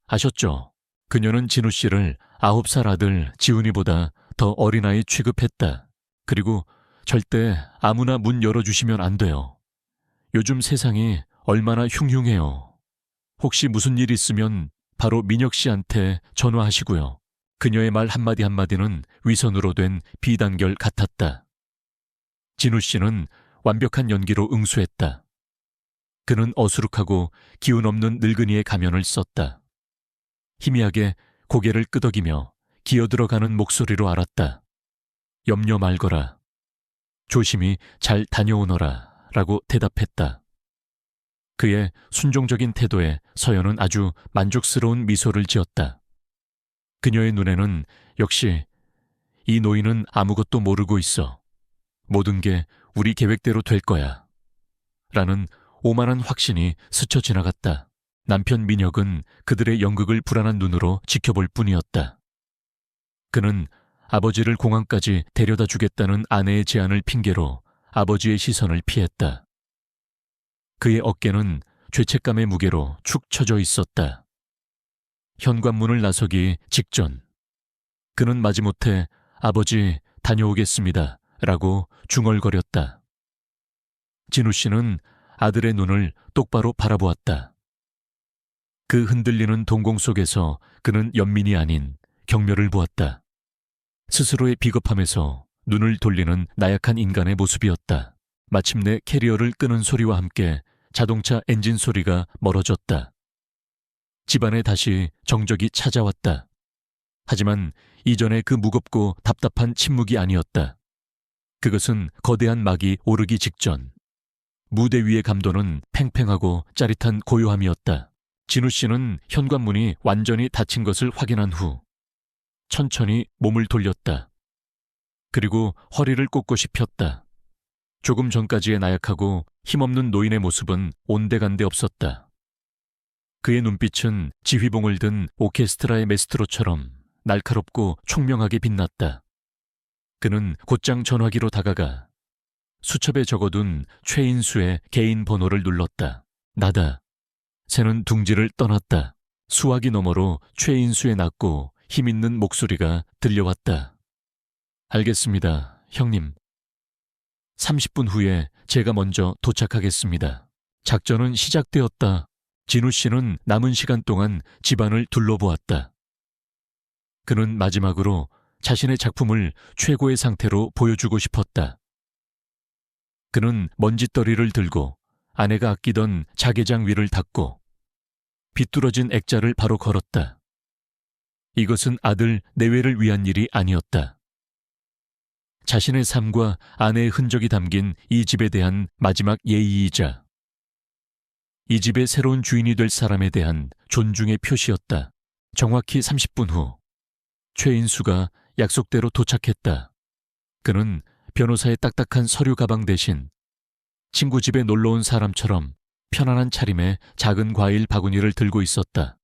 아셨죠? 그녀는 진우 씨를 9살 아들 지훈이보다 더 어린아이 취급했다. 그리고 절대 아무나 문 열어주시면 안 돼요. 요즘 세상이 얼마나 흉흉해요. 혹시 무슨 일 있으면 바로 민혁 씨한테 전화하시고요. 그녀의 말 한마디 한마디는 위선으로 된 비단결 같았다. 진우 씨는 완벽한 연기로 응수했다. 그는 어수룩하고 기운 없는 늙은이의 가면을 썼다. 희미하게 고개를 끄덕이며 기어들어가는 목소리로 알았다. 염려 말거라. 조심히 잘 다녀오너라 라고 대답했다. 그의 순종적인 태도에 서연은 아주 만족스러운 미소를 지었다. 그녀의 눈에는 역시 이 노인은 아무것도 모르고 있어. 모든 게 우리 계획대로 될 거야. 라는 오만한 확신이 스쳐 지나갔다. 남편 민혁은 그들의 연극을 불안한 눈으로 지켜볼 뿐이었다. 그는 아버지를 공항까지 데려다 주겠다는 아내의 제안을 핑계로 아버지의 시선을 피했다. 그의 어깨는 죄책감의 무게로 축 처져 있었다. 현관문을 나서기 직전 그는 마지못해 아버지 다녀오겠습니다 라고 중얼거렸다. 진우 씨는 아들의 눈을 똑바로 바라보았다. 그 흔들리는 동공 속에서 그는 연민이 아닌 경멸을 보았다. 스스로의 비겁함에서 눈을 돌리는 나약한 인간의 모습이었다. 마침내 캐리어를 끄는 소리와 함께 자동차 엔진 소리가 멀어졌다. 집안에 다시 정적이 찾아왔다. 하지만 이전의 그 무겁고 답답한 침묵이 아니었다. 그것은 거대한 막이 오르기 직전. 무대 위의 감도는 팽팽하고 짜릿한 고요함이었다. 진우 씨는 현관문이 완전히 닫힌 것을 확인한 후 천천히 몸을 돌렸다. 그리고 허리를 꼿꼿이 폈다. 조금 전까지의 나약하고 힘없는 노인의 모습은 온데간데 없었다. 그의 눈빛은 지휘봉을 든 오케스트라의 메스트로처럼 날카롭고 총명하게 빛났다. 그는 곧장 전화기로 다가가 수첩에 적어둔 최인수의 개인 번호를 눌렀다. 나다. 새는 둥지를 떠났다. 수화기 너머로 최인수의 낮고 힘있는 목소리가 들려왔다. 알겠습니다, 형님. 30분 후에 제가 먼저 도착하겠습니다. 작전은 시작되었다. 진우 씨는 남은 시간 동안 집안을 둘러보았다. 그는 마지막으로 자신의 작품을 최고의 상태로 보여주고 싶었다. 그는 먼지떨이를 들고 아내가 아끼던 자개장 위를 닦고 비뚤어진 액자를 바로 걸었다. 이것은 아들 내외를 위한 일이 아니었다. 자신의 삶과 아내의 흔적이 담긴 이 집에 대한 마지막 예의이자 이 집의 새로운 주인이 될 사람에 대한 존중의 표시였다. 정확히 30분 후 최인수가 약속대로 도착했다. 그는 변호사의 딱딱한 서류 가방 대신 친구 집에 놀러온 사람처럼 편안한 차림에 작은 과일 바구니를 들고 있었다.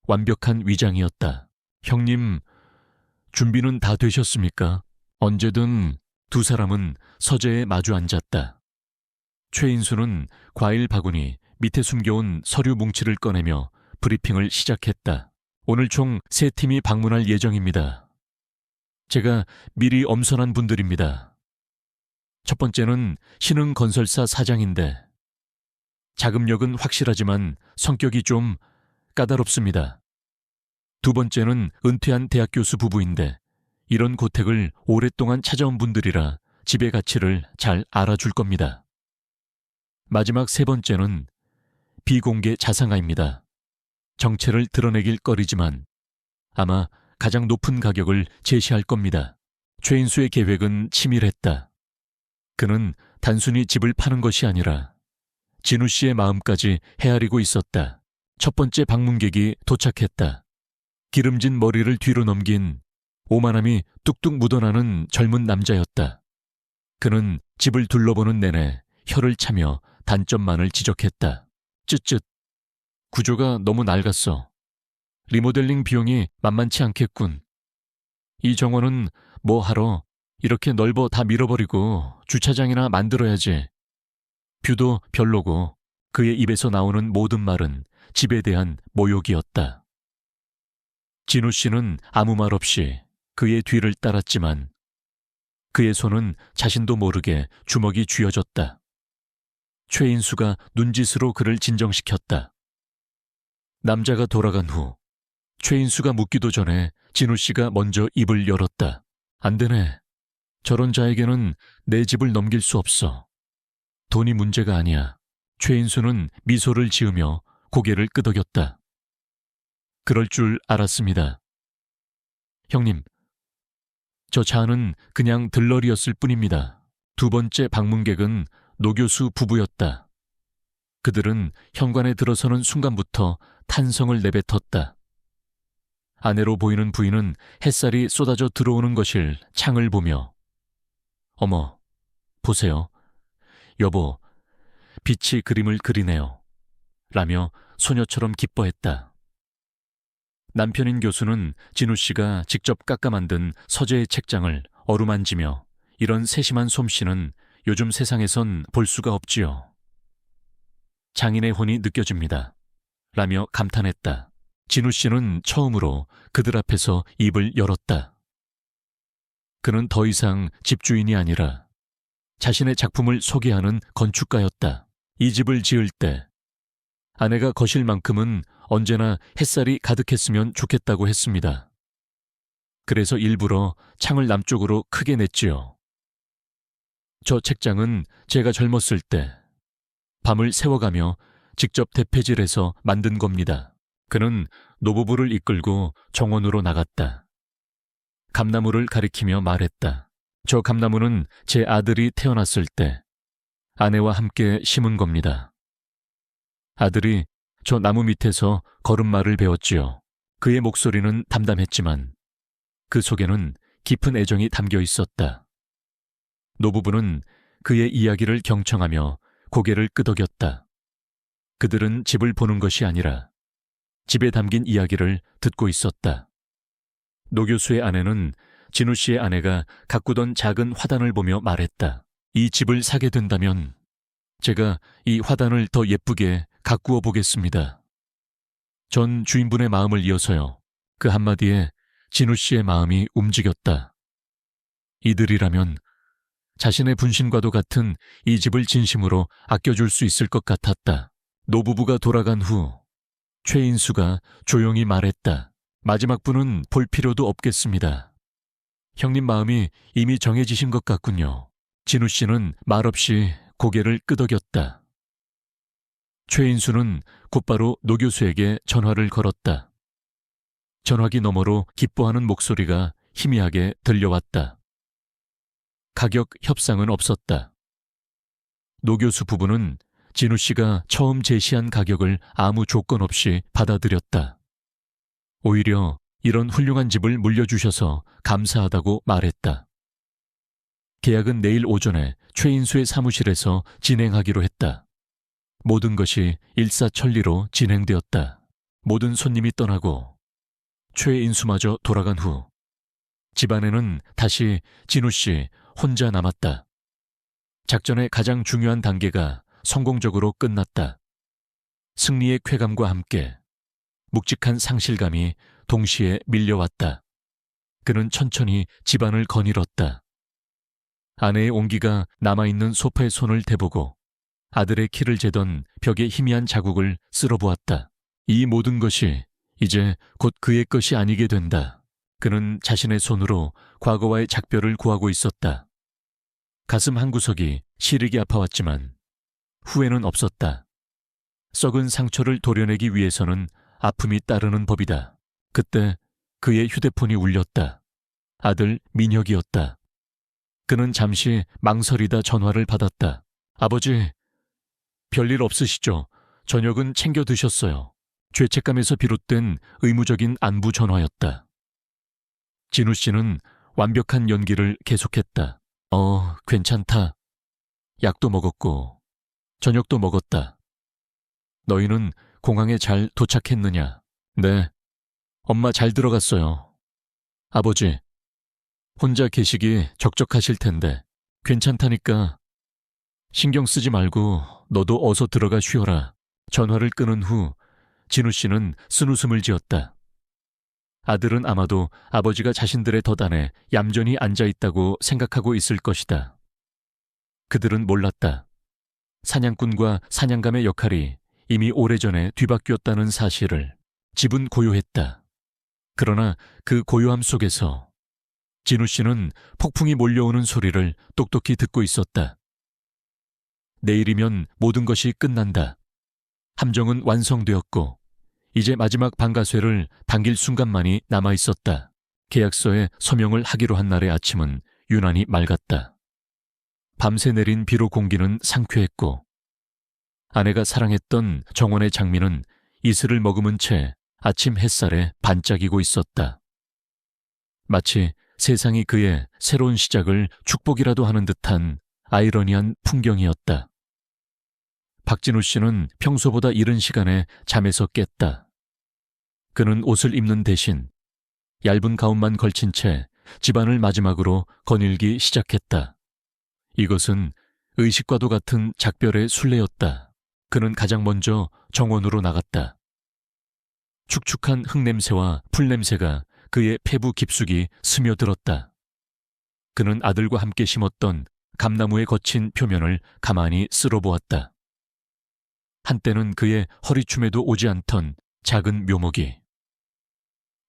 완벽한 위장이었다. 형님, 준비는 다 되셨습니까? 언제든. 두 사람은 서재에 마주 앉았다. 최인수는 과일 바구니 밑에 숨겨온 서류 뭉치를 꺼내며 브리핑을 시작했다. 오늘 총 3팀이 방문할 예정입니다. 제가 미리 엄선한 분들입니다. 첫 번째는 신흥건설사 사장인데 자금력은 확실하지만 성격이 좀 까다롭습니다. 두 번째는 은퇴한 대학 교수 부부인데 이런 고택을 오랫동안 찾아온 분들이라 집의 가치를 잘 알아줄 겁니다. 마지막 세 번째는 비공개 자상가입니다. 정체를 드러내길 꺼리지만 아마 가장 높은 가격을 제시할 겁니다. 최인수의 계획은 치밀했다. 그는 단순히 집을 파는 것이 아니라 진우 씨의 마음까지 헤아리고 있었다. 첫 번째 방문객이 도착했다. 기름진 머리를 뒤로 넘긴 오만함이 뚝뚝 묻어나는 젊은 남자였다. 그는 집을 둘러보는 내내 혀를 차며 단점만을 지적했다. 쯧쯧. 구조가 너무 낡았어. 리모델링 비용이 만만치 않겠군. 이 정원은 뭐 하러 이렇게 넓어 다 밀어버리고 주차장이나 만들어야지. 뷰도 별로고 그의 입에서 나오는 모든 말은 집에 대한 모욕이었다. 진우 씨는 아무 말 없이 그의 뒤를 따랐지만 그의 손은 자신도 모르게 주먹이 쥐어졌다. 최인수가 눈짓으로 그를 진정시켰다. 남자가 돌아간 후 최인수가 묻기도 전에 진우 씨가 먼저 입을 열었다. 안 되네. 저런 자에게는 내 집을 넘길 수 없어. 돈이 문제가 아니야. 최인수는 미소를 지으며 고개를 끄덕였다. 그럴 줄 알았습니다. 형님, 저 차는 그냥 들러리였을 뿐입니다. 두 번째 방문객은 노 교수 부부였다. 그들은 현관에 들어서는 순간부터 탄성을 내뱉었다. 아내로 보이는 부인은 햇살이 쏟아져 들어오는 것을 창을 보며 어머, 보세요. 여보, 빛이 그림을 그리네요. 라며 소녀처럼 기뻐했다. 남편인 교수는 진우 씨가 직접 깎아 만든 서재의 책장을 어루만지며 이런 세심한 솜씨는 요즘 세상에선 볼 수가 없지요. 장인의 혼이 느껴집니다. 라며 감탄했다. 진우 씨는 처음으로 그들 앞에서 입을 열었다. 그는 더 이상 집주인이 아니라 자신의 작품을 소개하는 건축가였다. 이 집을 지을 때 아내가 거실만큼은 언제나 햇살이 가득했으면 좋겠다고 했습니다. 그래서 일부러 창을 남쪽으로 크게 냈지요. 저 책장은 제가 젊었을 때 밤을 새워가며 직접 대패질해서 만든 겁니다. 그는 노부부를 이끌고 정원으로 나갔다. 감나무를 가리키며 말했다. 저 감나무는 제 아들이 태어났을 때 아내와 함께 심은 겁니다. 아들이 저 나무 밑에서 걸음마를 배웠지요. 그의 목소리는 담담했지만 그 속에는 깊은 애정이 담겨 있었다. 노부부는 그의 이야기를 경청하며 고개를 끄덕였다. 그들은 집을 보는 것이 아니라 집에 담긴 이야기를 듣고 있었다. 노 교수의 아내는 진우 씨의 아내가 가꾸던 작은 화단을 보며 말했다. 이 집을 사게 된다면 제가 이 화단을 더 예쁘게 가꾸어 보겠습니다. 전 주인분의 마음을 이어서요. 그 한마디에 진우 씨의 마음이 움직였다. 이들이라면 자신의 분신과도 같은 이 집을 진심으로 아껴줄 수 있을 것 같았다. 노부부가 돌아간 후 최인수가 조용히 말했다. 마지막 분은 볼 필요도 없겠습니다. 형님 마음이 이미 정해지신 것 같군요. 진우 씨는 말없이 고개를 끄덕였다. 최인수는 곧바로 노 교수에게 전화를 걸었다. 전화기 너머로 기뻐하는 목소리가 희미하게 들려왔다. 가격 협상은 없었다. 노 교수 부부는 진우 씨가 처음 제시한 가격을 아무 조건 없이 받아들였다. 오히려 이런 훌륭한 집을 물려주셔서 감사하다고 말했다. 계약은 내일 오전에 최인수의 사무실에서 진행하기로 했다. 모든 것이 일사천리로 진행되었다. 모든 손님이 떠나고 최인수마저 돌아간 후 집안에는 다시 진우 씨 혼자 남았다. 작전의 가장 중요한 단계가 성공적으로 끝났다. 승리의 쾌감과 함께 묵직한 상실감이 동시에 밀려왔다. 그는 천천히 집안을 거닐었다. 아내의 온기가 남아있는 소파에 손을 대보고 아들의 키를 재던 벽의 희미한 자국을 쓸어보았다. 이 모든 것이 이제 곧 그의 것이 아니게 된다. 그는 자신의 손으로 과거와의 작별을 구하고 있었다. 가슴 한구석이 시리게 아파왔지만 후회는 없었다. 썩은 상처를 도려내기 위해서는 아픔이 따르는 법이다. 그때 그의 휴대폰이 울렸다. 아들 민혁이었다. 그는 잠시 망설이다 전화를 받았다. 아버지, 별일 없으시죠? 저녁은 챙겨 드셨어요. 죄책감에서 비롯된 의무적인 안부 전화였다. 진우 씨는 완벽한 연기를 계속했다. 괜찮다. 약도 먹었고 저녁도 먹었다. 너희는 공항에 잘 도착했느냐? 네. 엄마 잘 들어갔어요. 아버지, 혼자 계시기 적적하실 텐데 괜찮다니까 신경 쓰지 말고 너도 어서 들어가 쉬어라. 전화를 끊은 후 진우 씨는 쓴웃음을 지었다. 아들은 아마도 아버지가 자신들의 덫안에 얌전히 앉아있다고 생각하고 있을 것이다. 그들은 몰랐다. 사냥꾼과 사냥감의 역할이 이미 오래전에 뒤바뀌었다는 사실을. 집은 고요했다. 그러나 그 고요함 속에서 진우 씨는 폭풍이 몰려오는 소리를 똑똑히 듣고 있었다. 내일이면 모든 것이 끝난다. 함정은 완성되었고 이제 마지막 방가쇠를 당길 순간만이 남아있었다. 계약서에 서명을 하기로 한 날의 아침은 유난히 맑았다. 밤새 내린 비로 공기는 상쾌했고 아내가 사랑했던 정원의 장미는 이슬을 머금은 채 아침 햇살에 반짝이고 있었다. 마치 세상이 그의 새로운 시작을 축복이라도 하는 듯한 아이러니한 풍경이었다. 박진우 씨는 평소보다 이른 시간에 잠에서 깼다. 그는 옷을 입는 대신 얇은 가운만 걸친 채 집안을 마지막으로 거닐기 시작했다. 이것은 의식과도 같은 작별의 순례였다. 그는 가장 먼저 정원으로 나갔다. 축축한 흙냄새와 풀냄새가 그의 폐부 깊숙이 스며들었다. 그는 아들과 함께 심었던 감나무의 거친 표면을 가만히 쓸어보았다. 한때는 그의 허리춤에도 오지 않던 작은 묘목이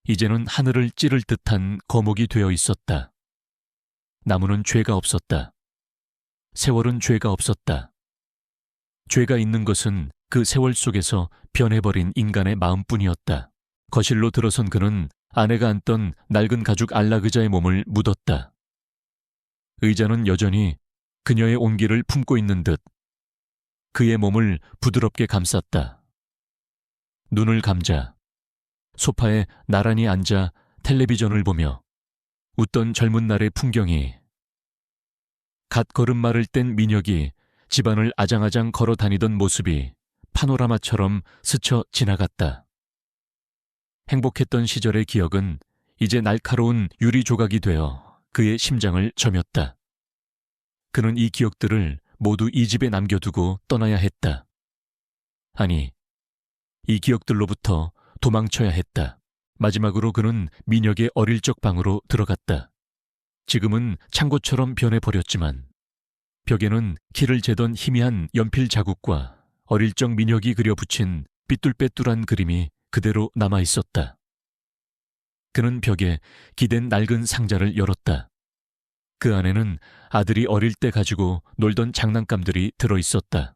이제는 하늘을 찌를 듯한 거목이 되어 있었다. 나무는 죄가 없었다. 세월은 죄가 없었다. 죄가 있는 것은 그 세월 속에서 변해버린 인간의 마음뿐이었다. 거실로 들어선 그는 아내가 앉던 낡은 가죽 안락의자의 몸을 묻었다. 의자는 여전히 그녀의 온기를 품고 있는 듯 그의 몸을 부드럽게 감쌌다. 눈을 감자 소파에 나란히 앉아 텔레비전을 보며 웃던 젊은 날의 풍경이 갓 걸음마를 뗀 민혁이 집안을 아장아장 걸어 다니던 모습이 파노라마처럼 스쳐 지나갔다. 행복했던 시절의 기억은 이제 날카로운 유리 조각이 되어 그의 심장을 저몄다. 그는 이 기억들을 모두 이 집에 남겨두고 떠나야 했다. 아니, 이 기억들로부터 도망쳐야 했다. 마지막으로 그는 민혁의 어릴 적 방으로 들어갔다. 지금은 창고처럼 변해버렸지만 벽에는 키를 재던 희미한 연필 자국과 어릴 적 민혁이 그려붙인 삐뚤빼뚤한 그림이 그대로 남아있었다. 그는 벽에 기댄 낡은 상자를 열었다. 그 안에는 아들이 어릴 때 가지고 놀던 장난감들이 들어있었다.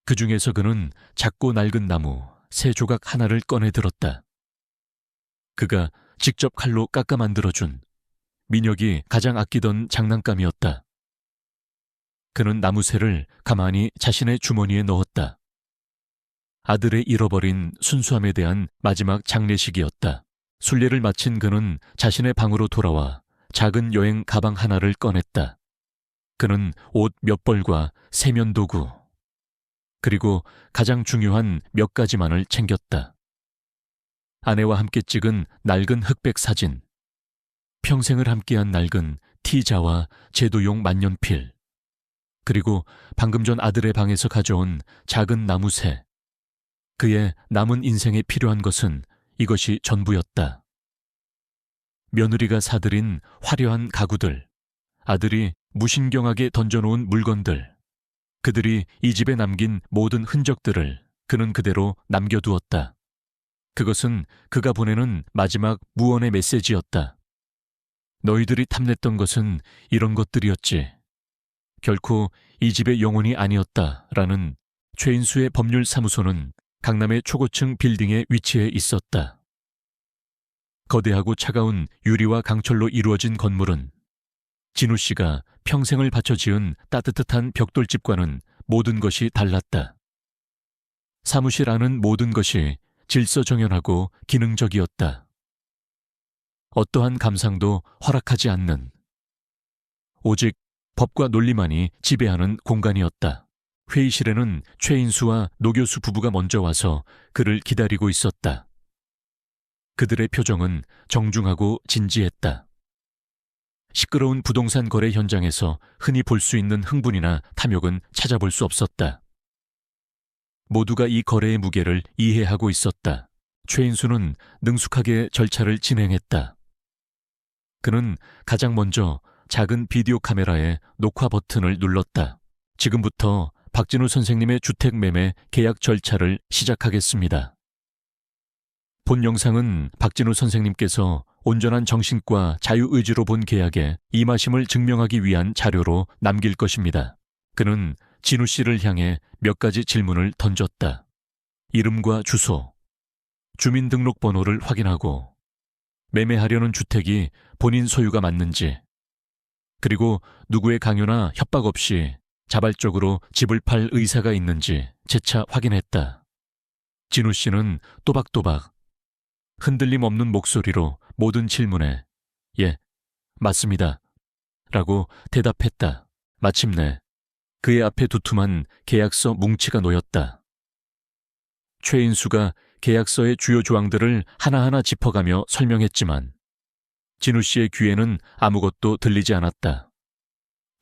그 중에서 그는 작고 낡은 나무 새 조각 하나를 꺼내 들었다. 그가 직접 칼로 깎아 만들어준 민혁이 가장 아끼던 장난감이었다. 그는 나무새를 가만히 자신의 주머니에 넣었다. 아들의 잃어버린 순수함에 대한 마지막 장례식이었다. 순례를 마친 그는 자신의 방으로 돌아와 작은 여행 가방 하나를 꺼냈다. 그는 옷 몇 벌과 세면 도구, 그리고 가장 중요한 몇 가지만을 챙겼다. 아내와 함께 찍은 낡은 흑백 사진, 평생을 함께한 낡은 티자와 제도용 만년필, 그리고 방금 전 아들의 방에서 가져온 작은 나무새. 그의 남은 인생에 필요한 것은 이것이 전부였다. 며느리가 사들인 화려한 가구들, 아들이 무신경하게 던져놓은 물건들, 그들이 이 집에 남긴 모든 흔적들을 그는 그대로 남겨두었다. 그것은 그가 보내는 마지막 무언의 메시지였다. 너희들이 탐냈던 것은 이런 것들이었지. 결코 이 집의 영혼이 아니었다라는 최인수의 법률사무소는 강남의 초고층 빌딩에 위치해 있었다. 거대하고 차가운 유리와 강철로 이루어진 건물은 진우 씨가 평생을 바쳐 지은 따뜻한 벽돌집과는 모든 것이 달랐다. 사무실 안은 모든 것이 질서정연하고 기능적이었다. 어떠한 감상도 허락하지 않는, 오직 법과 논리만이 지배하는 공간이었다. 회의실에는 최인수와 노 교수 부부가 먼저 와서 그를 기다리고 있었다. 그들의 표정은 정중하고 진지했다. 시끄러운 부동산 거래 현장에서 흔히 볼 수 있는 흥분이나 탐욕은 찾아볼 수 없었다. 모두가 이 거래의 무게를 이해하고 있었다. 최인수는 능숙하게 절차를 진행했다. 그는 가장 먼저 작은 비디오 카메라에 녹화 버튼을 눌렀다. 지금부터 박진우 선생님의 주택 매매 계약 절차를 시작하겠습니다. 본 영상은 박진우 선생님께서 온전한 정신과 자유의지로 본 계약에 임하심을 증명하기 위한 자료로 남길 것입니다. 그는 진우 씨를 향해 몇 가지 질문을 던졌다. 이름과 주소, 주민등록번호를 확인하고 매매하려는 주택이 본인 소유가 맞는지, 그리고 누구의 강요나 협박 없이 자발적으로 집을 팔 의사가 있는지 재차 확인했다. 진우 씨는 또박또박 흔들림 없는 목소리로 모든 질문에 예, 맞습니다 라고 대답했다. 마침내 그의 앞에 두툼한 계약서 뭉치가 놓였다. 최인수가 계약서의 주요 조항들을 하나하나 짚어가며 설명했지만 진우 씨의 귀에는 아무것도 들리지 않았다.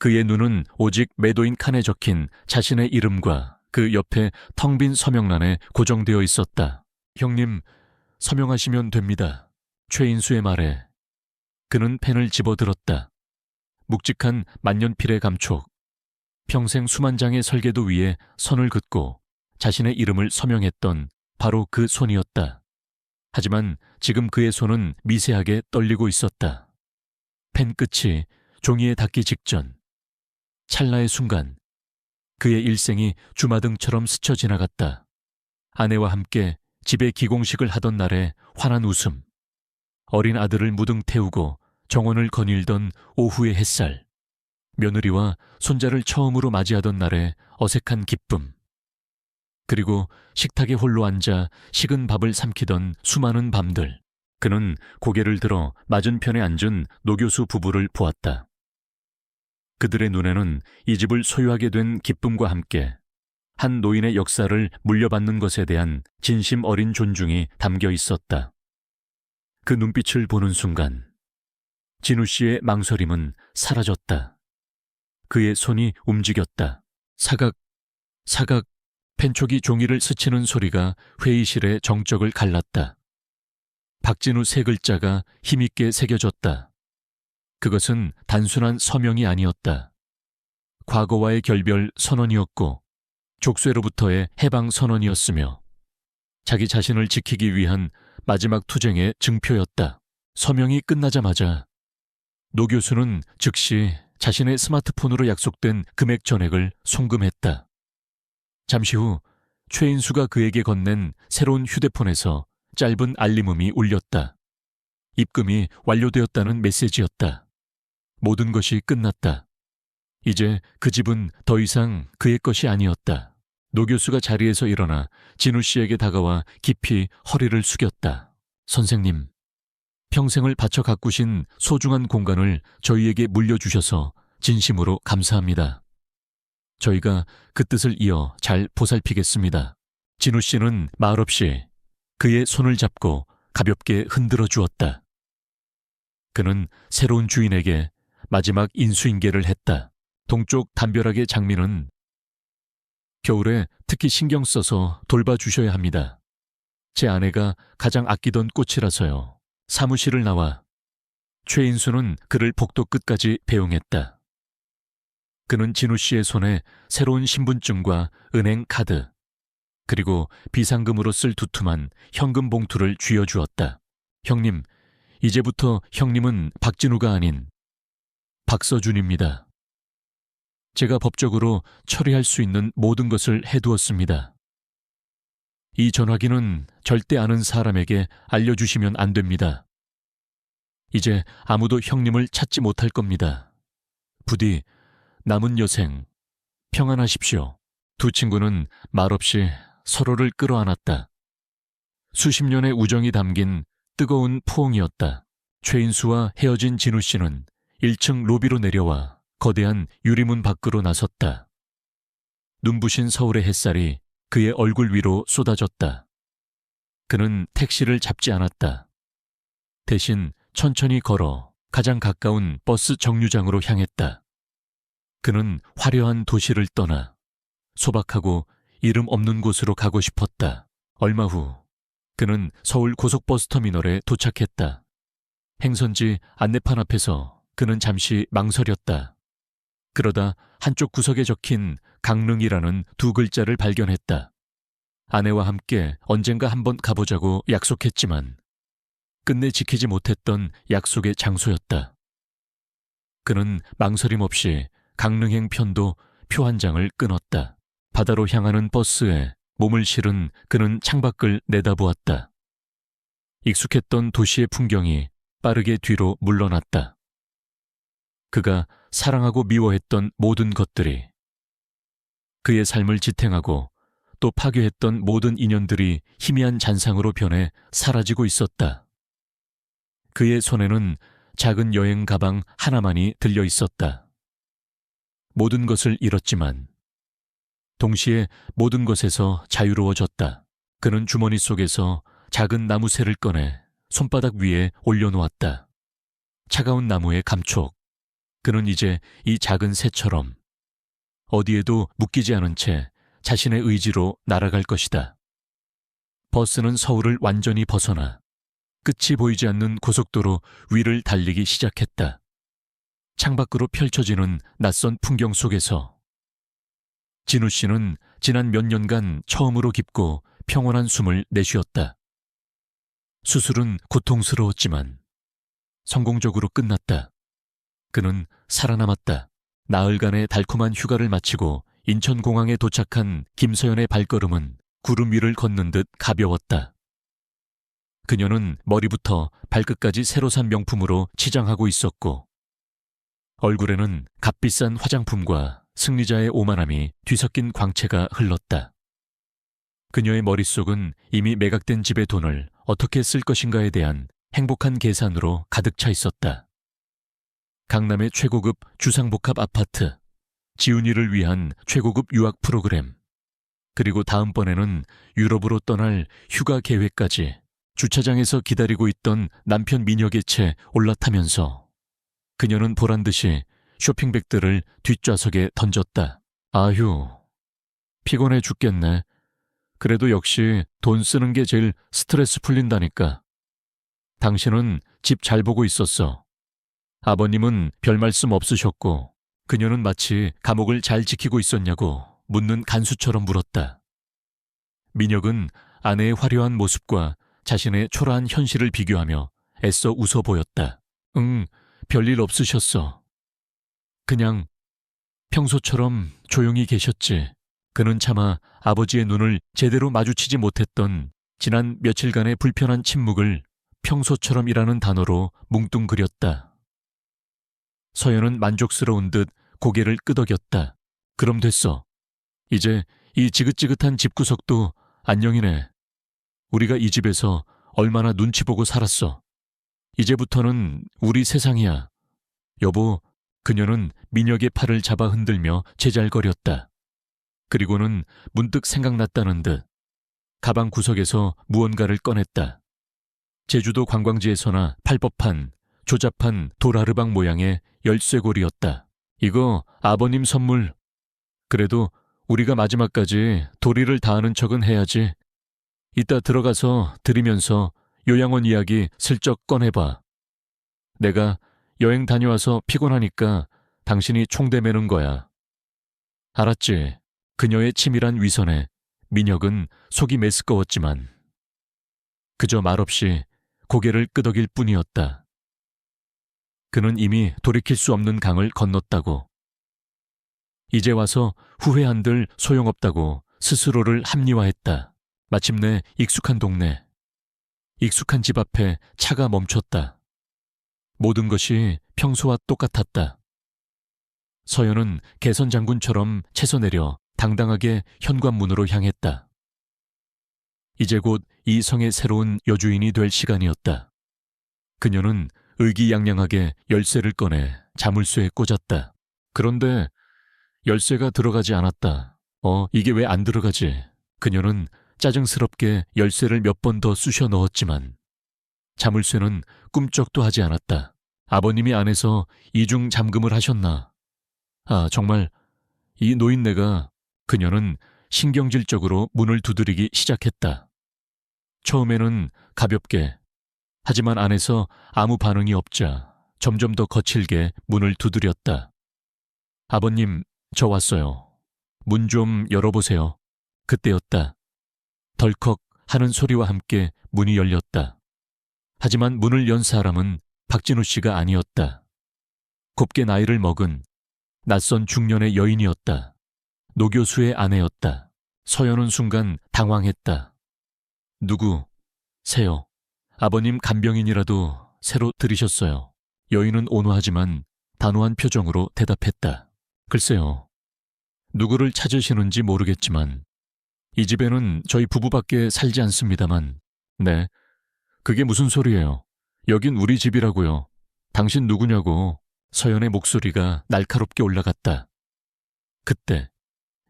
그의 눈은 오직 매도인 칸에 적힌 자신의 이름과 그 옆에 텅 빈 서명란에 고정되어 있었다. 형님, 서명하시면 됩니다. 최인수의 말에 그는 펜을 집어들었다. 묵직한 만년필의 감촉, 평생 수만 장의 설계도 위에 선을 긋고 자신의 이름을 서명했던 바로 그 손이었다. 하지만 지금 그의 손은 미세하게 떨리고 있었다. 펜 끝이 종이에 닿기 직전, 찰나의 순간 그의 일생이 주마등처럼 스쳐 지나갔다. 아내와 함께 집에 기공식을 하던 날의 환한 웃음, 어린 아들을 무등 태우고 정원을 거닐던 오후의 햇살, 며느리와 손자를 처음으로 맞이하던 날의 어색한 기쁨, 그리고 식탁에 홀로 앉아 식은 밥을 삼키던 수많은 밤들. 그는 고개를 들어 맞은편에 앉은 노교수 부부를 보았다. 그들의 눈에는 이 집을 소유하게 된 기쁨과 함께 한 노인의 역사를 물려받는 것에 대한 진심 어린 존중이 담겨 있었다. 그 눈빛을 보는 순간 진우 씨의 망설임은 사라졌다. 그의 손이 움직였다. 사각, 사각, 펜촉이 종이를 스치는 소리가 회의실의 정적을 갈랐다. 박진우 세 글자가 힘있게 새겨졌다. 그것은 단순한 서명이 아니었다. 과거와의 결별 선언이었고 족쇄로부터의 해방 선언이었으며 자기 자신을 지키기 위한 마지막 투쟁의 증표였다. 서명이 끝나자마자 노 교수는 즉시 자신의 스마트폰으로 약속된 금액 전액을 송금했다. 잠시 후 최인수가 그에게 건넨 새로운 휴대폰에서 짧은 알림음이 울렸다. 입금이 완료되었다는 메시지였다. 모든 것이 끝났다. 이제 그 집은 더 이상 그의 것이 아니었다. 노 교수가 자리에서 일어나 진우 씨에게 다가와 깊이 허리를 숙였다. 선생님, 평생을 바쳐 가꾸신 소중한 공간을 저희에게 물려주셔서 진심으로 감사합니다. 저희가 그 뜻을 이어 잘 보살피겠습니다. 진우 씨는 말없이 그의 손을 잡고 가볍게 흔들어 주었다. 그는 새로운 주인에게 마지막 인수인계를 했다. 동쪽 담벼락의 장미는 겨울에 특히 신경 써서 돌봐주셔야 합니다. 제 아내가 가장 아끼던 꽃이라서요. 사무실을 나와 최인수는 그를 복도 끝까지 배웅했다. 그는 진우 씨의 손에 새로운 신분증과 은행 카드, 그리고 비상금으로 쓸 두툼한 현금 봉투를 쥐어주었다. 형님, 이제부터 형님은 박진우가 아닌 박서준입니다. 제가 법적으로 처리할 수 있는 모든 것을 해두었습니다. 이 전화기는 절대 아는 사람에게 알려주시면 안 됩니다. 이제 아무도 형님을 찾지 못할 겁니다. 부디 남은 여생 평안하십시오. 두 친구는 말없이 서로를 끌어안았다. 수십 년의 우정이 담긴 뜨거운 포옹이었다. 최인수와 헤어진 진우 씨는 1층 로비로 내려와 거대한 유리문 밖으로 나섰다. 눈부신 서울의 햇살이 그의 얼굴 위로 쏟아졌다. 그는 택시를 잡지 않았다. 대신 천천히 걸어 가장 가까운 버스 정류장으로 향했다. 그는 화려한 도시를 떠나 소박하고 이름 없는 곳으로 가고 싶었다. 얼마 후 그는 서울 고속버스터미널에 도착했다. 행선지 안내판 앞에서 그는 잠시 망설였다. 그러다 한쪽 구석에 적힌 강릉이라는 두 글자를 발견했다. 아내와 함께 언젠가 한번 가보자고 약속했지만 끝내 지키지 못했던 약속의 장소였다. 그는 망설임 없이 강릉행 편도 표 한 장을 끊었다. 바다로 향하는 버스에 몸을 실은 그는 창밖을 내다보았다. 익숙했던 도시의 풍경이 빠르게 뒤로 물러났다. 그가 사랑하고 미워했던 모든 것들이, 그의 삶을 지탱하고 또 파괴했던 모든 인연들이 희미한 잔상으로 변해 사라지고 있었다. 그의 손에는 작은 여행 가방 하나만이 들려 있었다. 모든 것을 잃었지만 동시에 모든 것에서 자유로워졌다. 그는 주머니 속에서 작은 나무 새를 꺼내 손바닥 위에 올려놓았다. 차가운 나무의 감촉. 그는 이제 이 작은 새처럼 어디에도 묶이지 않은 채 자신의 의지로 날아갈 것이다. 버스는 서울을 완전히 벗어나 끝이 보이지 않는 고속도로 위를 달리기 시작했다. 창밖으로 펼쳐지는 낯선 풍경 속에서 진우 씨는 지난 몇 년간 처음으로 깊고 평온한 숨을 내쉬었다. 수술은 고통스러웠지만 성공적으로 끝났다. 그는 살아남았다. 나흘간의 달콤한 휴가를 마치고 인천공항에 도착한 김서연의 발걸음은 구름 위를 걷는 듯 가벼웠다. 그녀는 머리부터 발끝까지 새로 산 명품으로 치장하고 있었고 얼굴에는 값비싼 화장품과 승리자의 오만함이 뒤섞인 광채가 흘렀다. 그녀의 머릿속은 이미 매각된 집의 돈을 어떻게 쓸 것인가에 대한 행복한 계산으로 가득 차 있었다. 강남의 최고급 주상복합 아파트, 지훈이를 위한 최고급 유학 프로그램, 그리고 다음번에는 유럽으로 떠날 휴가 계획까지 주차장에서 기다리고 있던 남편 민혁의 채 올라타면서 그녀는 보란듯이 쇼핑백들을 뒷좌석에 던졌다. 아휴, 피곤해 죽겠네. 그래도 역시 돈 쓰는 게 제일 스트레스 풀린다니까. 당신은 집 잘 보고 있었어. 아버님은 별 말씀 없으셨고 그녀는 마치 감옥을 잘 지키고 있었냐고 묻는 간수처럼 물었다. 민혁은 아내의 화려한 모습과 자신의 초라한 현실을 비교하며 애써 웃어 보였다. 응, 별일 없으셨어. 그냥 평소처럼 조용히 계셨지. 그는 차마 아버지의 눈을 제대로 마주치지 못했던 지난 며칠간의 불편한 침묵을 평소처럼이라는 단어로 뭉뚱그렸다. 서연은 만족스러운 듯 고개를 끄덕였다. 그럼 됐어. 이제 이 지긋지긋한 집구석도 안녕이네. 우리가 이 집에서 얼마나 눈치 보고 살았어. 이제부터는 우리 세상이야. 여보, 그녀는 민혁의 팔을 잡아 흔들며 제잘거렸다. 그리고는 문득 생각났다는 듯 가방 구석에서 무언가를 꺼냈다. 제주도 관광지에서나 팔 법한 조잡한 도라르방 모양의 열쇠고리였다. 이거 아버님 선물. 그래도 우리가 마지막까지 도리를 다하는 척은 해야지. 이따 들어가서 드리면서 요양원 이야기 슬쩍 꺼내봐. 내가 여행 다녀와서 피곤하니까 당신이 총대 매는 거야. 알았지? 그녀의 치밀한 위선에 민혁은 속이 메스꺼웠지만 그저 말없이 고개를 끄덕일 뿐이었다. 그는 이미 돌이킬 수 없는 강을 건넜다고. 이제 와서 후회한들 소용없다고 스스로를 합리화했다. 마침내 익숙한 동네, 익숙한 집 앞에 차가 멈췄다. 모든 것이 평소와 똑같았다. 서연은 개선 장군처럼 채서 내려 당당하게 현관문으로 향했다. 이제 곧 이 성의 새로운 여주인이 될 시간이었다. 그녀는 의기양양하게 열쇠를 꺼내 자물쇠에 꽂았다. 그런데 열쇠가 들어가지 않았다. 이게 왜 안 들어가지? 그녀는 짜증스럽게 열쇠를 몇 번 더 쑤셔 넣었지만 자물쇠는 꿈쩍도 하지 않았다. 아버님이 안에서 이중 잠금을 하셨나? 아, 정말 이 노인네가. 그녀는 신경질적으로 문을 두드리기 시작했다. 처음에는 가볍게, 하지만 안에서 아무 반응이 없자 점점 더 거칠게 문을 두드렸다. 아버님, 저 왔어요. 문 좀 열어보세요. 그때였다. 덜컥 하는 소리와 함께 문이 열렸다. 하지만 문을 연 사람은 박진우 씨가 아니었다. 곱게 나이를 먹은 낯선 중년의 여인이었다. 노 교수의 아내였다. 서연은 순간 당황했다. 누구세요? 아버님 간병인이라도 새로 들이셨어요. 여인은 온화하지만 단호한 표정으로 대답했다. 글쎄요. 누구를 찾으시는지 모르겠지만 이 집에는 저희 부부밖에 살지 않습니다만. 네, 그게 무슨 소리예요? 여긴 우리 집이라고요. 당신 누구냐고. 서연의 목소리가 날카롭게 올라갔다. 그때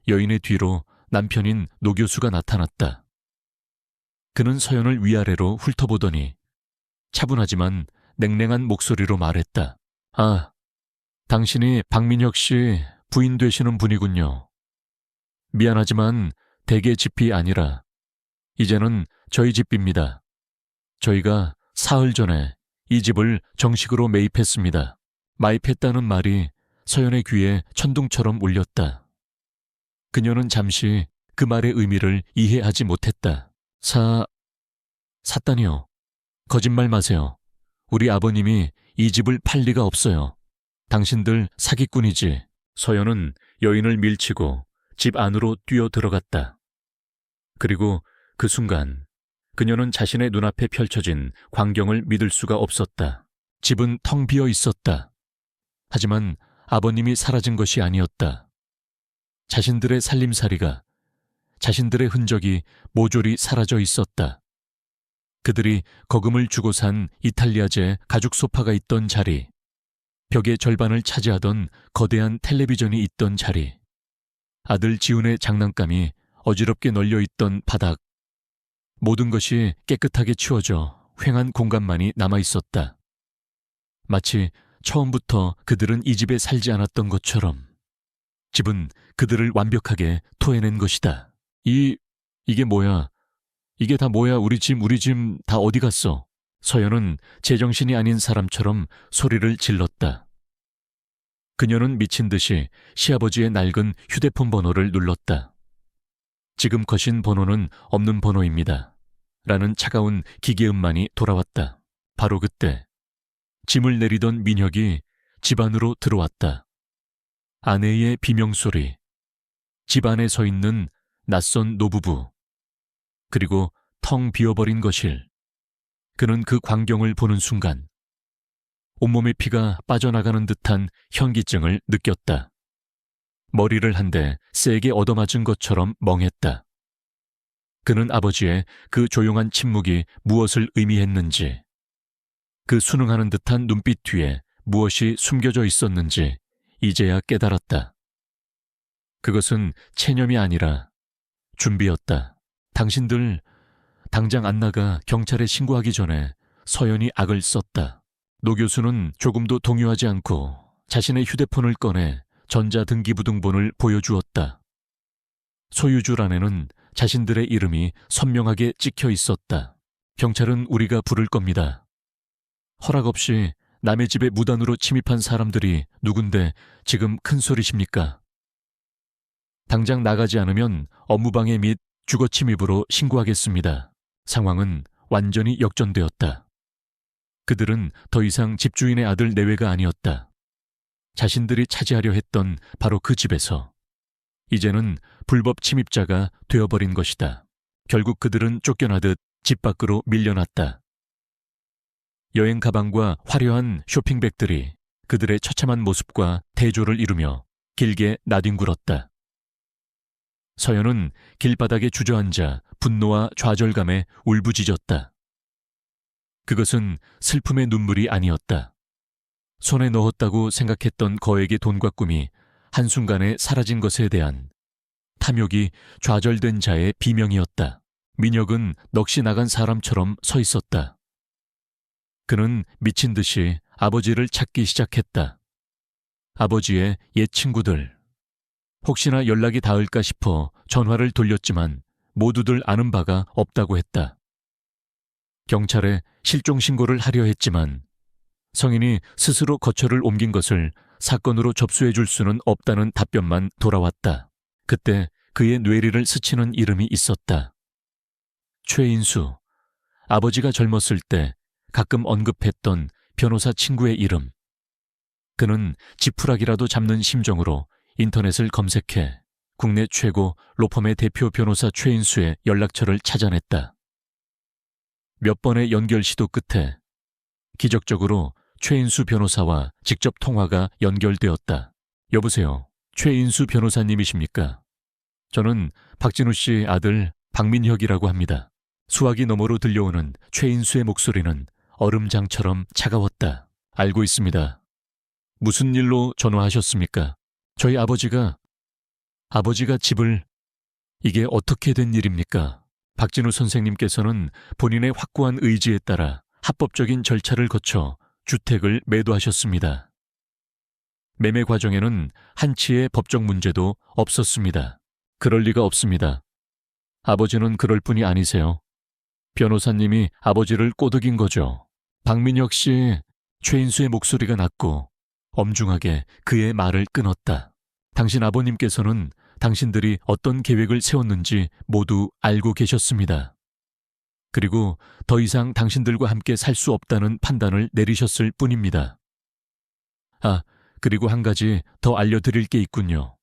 여인의 뒤로 남편인 노 교수가 나타났다. 그는 서연을 위아래로 훑어보더니 차분하지만 냉랭한 목소리로 말했다. 아, 당신이 박민혁 씨 부인 되시는 분이군요. 미안하지만 대개 집이 아니라 이제는 저희 집입니다. 저희가 사흘 전에 이 집을 정식으로 매입했습니다. 마입했다는 말이 서연의 귀에 천둥처럼 울렸다. 그녀는 잠시 그 말의 의미를 이해하지 못했다. 샀다니요. 거짓말 마세요. 우리 아버님이 이 집을 팔 리가 없어요. 당신들 사기꾼이지. 서연은 여인을 밀치고 집 안으로 뛰어 들어갔다. 그리고 그 순간 그녀는 자신의 눈앞에 펼쳐진 광경을 믿을 수가 없었다. 집은 텅 비어 있었다. 하지만 아버님이 사라진 것이 아니었다. 자신들의 살림살이가, 자신들의 흔적이 모조리 사라져 있었다. 그들이 거금을 주고 산 이탈리아제 가죽 소파가 있던 자리, 벽의 절반을 차지하던 거대한 텔레비전이 있던 자리, 아들 지훈의 장난감이 어지럽게 널려있던 바닥, 모든 것이 깨끗하게 치워져 휑한 공간만이 남아있었다. 마치 처음부터 그들은 이 집에 살지 않았던 것처럼. 집은 그들을 완벽하게 토해낸 것이다. 이게 뭐야? 이게 다 뭐야? 우리 집 다 어디 갔어? 서연은 제정신이 아닌 사람처럼 소리를 질렀다. 그녀는 미친 듯이 시아버지의 낡은 휴대폰 번호를 눌렀다. 지금 거신 번호는 없는 번호입니다. 라는 차가운 기계음만이 돌아왔다. 바로 그때 짐을 내리던 민혁이 집 안으로 들어왔다. 아내의 비명소리, 집 안에 서 있는 낯선 노부부, 그리고 텅 비어버린 거실. 그는 그 광경을 보는 순간 온몸의 피가 빠져나가는 듯한 현기증을 느꼈다. 머리를 한 대 세게 얻어맞은 것처럼 멍했다. 그는 아버지의 그 조용한 침묵이 무엇을 의미했는지, 그 순응하는 듯한 눈빛 뒤에 무엇이 숨겨져 있었는지 이제야 깨달았다. 그것은 체념이 아니라 준비였다. 당신들 당장 안 나가 경찰에 신고하기 전에 서연이 악을 썼다. 노 교수는 조금도 동요하지 않고 자신의 휴대폰을 꺼내 전자등기부등본을 보여주었다. 소유주란에는 자신들의 이름이 선명하게 찍혀 있었다. 경찰은 우리가 부를 겁니다. 허락 없이 남의 집에 무단으로 침입한 사람들이 누군데 지금 큰 소리십니까? 당장 나가지 않으면 업무방해 및 주거침입으로 신고하겠습니다. 상황은 완전히 역전되었다. 그들은 더 이상 집주인의 아들 내외가 아니었다. 자신들이 차지하려 했던 바로 그 집에서 이제는 불법 침입자가 되어버린 것이다. 결국 그들은 쫓겨나듯 집 밖으로 밀려났다. 여행 가방과 화려한 쇼핑백들이 그들의 처참한 모습과 대조를 이루며 길게 나뒹굴었다. 서연은 길바닥에 주저앉아 분노와 좌절감에 울부짖었다. 그것은 슬픔의 눈물이 아니었다. 손에 넣었다고 생각했던 거액의 돈과 꿈이 한순간에 사라진 것에 대한 탐욕이 좌절된 자의 비명이었다. 민혁은 넋이 나간 사람처럼 서 있었다. 그는 미친 듯이 아버지를 찾기 시작했다. 아버지의 옛 친구들. 혹시나 연락이 닿을까 싶어 전화를 돌렸지만 모두들 아는 바가 없다고 했다. 경찰에 실종 신고를 하려 했지만 성인이 스스로 거처를 옮긴 것을 사건으로 접수해 줄 수는 없다는 답변만 돌아왔다. 그때 그의 뇌리를 스치는 이름이 있었다. 최인수. 아버지가 젊었을 때 가끔 언급했던 변호사 친구의 이름. 그는 지푸라기라도 잡는 심정으로 인터넷을 검색해 국내 최고 로펌의 대표 변호사 최인수의 연락처를 찾아냈다. 몇 번의 연결 시도 끝에 기적적으로 최인수 변호사와 직접 통화가 연결되었다. 여보세요. 최인수 변호사님이십니까? 저는 박진우 씨 아들 박민혁이라고 합니다. 수화기 너머로 들려오는 최인수의 목소리는 얼음장처럼 차가웠다. 알고 있습니다. 무슨 일로 전화하셨습니까? 저희 아버지가 집을... 이게 어떻게 된 일입니까? 박진우 선생님께서는 본인의 확고한 의지에 따라 합법적인 절차를 거쳐 주택을 매도하셨습니다. 매매 과정에는 한치의 법적 문제도 없었습니다. 그럴 리가 없습니다. 아버지는 그럴 뿐이 아니세요. 변호사님이 아버지를 꼬드긴 거죠. 박민혁 씨, 최인수의 목소리가 낮고 엄중하게 그의 말을 끊었다. 당신 아버님께서는 당신들이 어떤 계획을 세웠는지 모두 알고 계셨습니다. 그리고 더 이상 당신들과 함께 살 수 없다는 판단을 내리셨을 뿐입니다. 아, 그리고 한 가지 더 알려드릴 게 있군요.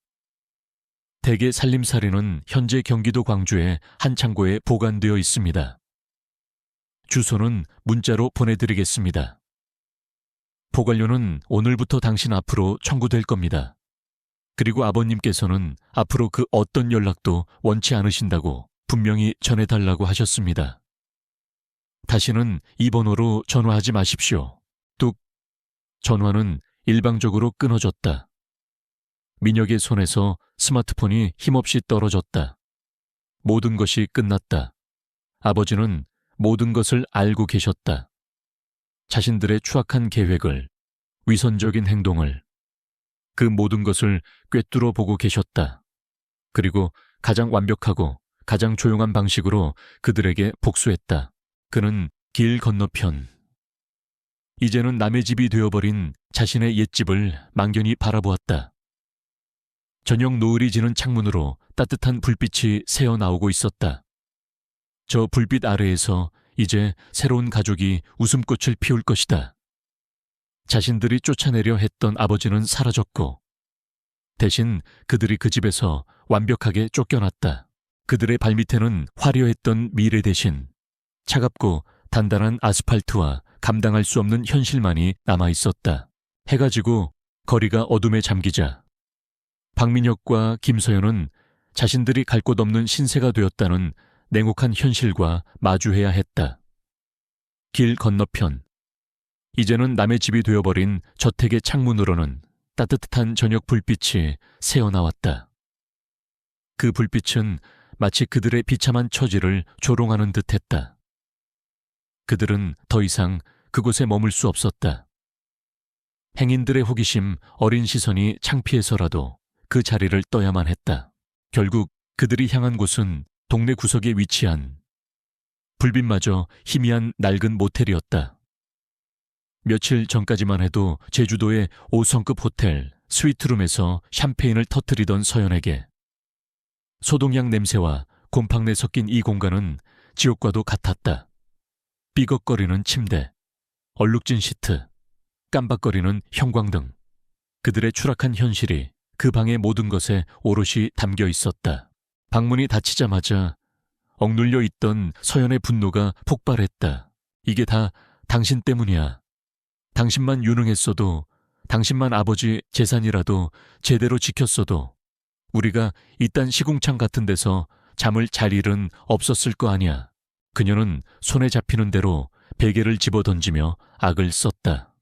대개 살림살이는 현재 경기도 광주의 한 창고에 보관되어 있습니다. 주소는 문자로 보내드리겠습니다. 보관료는 오늘부터 당신 앞으로 청구될 겁니다. 그리고 아버님께서는 앞으로 그 어떤 연락도 원치 않으신다고 분명히 전해달라고 하셨습니다. 다시는 이 번호로 전화하지 마십시오. 뚝. 전화는 일방적으로 끊어졌다. 민혁의 손에서 스마트폰이 힘없이 떨어졌다. 모든 것이 끝났다. 아버지는 모든 것을 알고 계셨다. 자신들의 추악한 계획을, 위선적인 행동을, 그 모든 것을 꿰뚫어 보고 계셨다. 그리고 가장 완벽하고 가장 조용한 방식으로 그들에게 복수했다. 그는 길 건너편, 이제는 남의 집이 되어버린 자신의 옛집을 망견히 바라보았다. 저녁 노을이 지는 창문으로 따뜻한 불빛이 새어나오고 있었다. 저 불빛 아래에서 이제 새로운 가족이 웃음꽃을 피울 것이다. 자신들이 쫓아내려 했던 아버지는 사라졌고 대신 그들이 그 집에서 완벽하게 쫓겨났다. 그들의 발밑에는 화려했던 미래 대신 차갑고 단단한 아스팔트와 감당할 수 없는 현실만이 남아있었다. 해가 지고 거리가 어둠에 잠기자 박민혁과 김서연은 자신들이 갈 곳 없는 신세가 되었다는 냉혹한 현실과 마주해야 했다. 길 건너편, 이제는 남의 집이 되어버린 저택의 창문으로는 따뜻한 저녁 불빛이 새어나왔다. 그 불빛은 마치 그들의 비참한 처지를 조롱하는 듯했다. 그들은 더 이상 그곳에 머물 수 없었다. 행인들의 호기심, 어린 시선이 창피해서라도 그 자리를 떠야만 했다. 결국 그들이 향한 곳은 동네 구석에 위치한 불빛마저 희미한 낡은 모텔이었다. 며칠 전까지만 해도 제주도의 5성급 호텔 스위트룸에서 샴페인을 터뜨리던 서연에게 소독약 냄새와 곰팡내 섞인 이 공간은 지옥과도 같았다. 삐걱거리는 침대, 얼룩진 시트, 깜박거리는 형광등, 그들의 추락한 현실이 그 방의 모든 것에 오롯이 담겨 있었다. 방문이 닫히자마자 억눌려 있던 서연의 분노가 폭발했다. 이게 다 당신 때문이야. 당신만 유능했어도, 당신만 아버지 재산이라도 제대로 지켰어도 우리가 이딴 시궁창 같은 데서 잠을 잘 일은 없었을 거 아니야. 그녀는 손에 잡히는 대로 베개를 집어던지며 악을 썼다.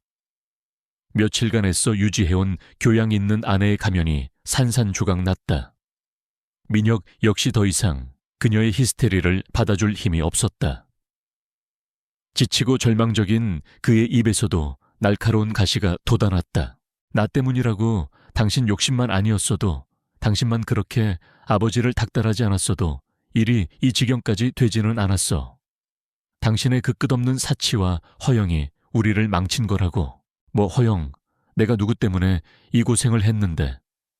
며칠간 애써 유지해온 교양 있는 아내의 가면이 산산조각 났다. 민혁 역시 더 이상 그녀의 히스테리를 받아줄 힘이 없었다. 지치고 절망적인 그의 입에서도 날카로운 가시가 돋아났다. 나 때문이라고 당신 욕심만 아니었어도, 당신만 그렇게 아버지를 닥달하지 않았어도 일이 이 지경까지 되지는 않았어. 당신의 그 끝없는 사치와 허영이 우리를 망친 거라고. 뭐 허영, 내가 누구 때문에 이 고생을 했는데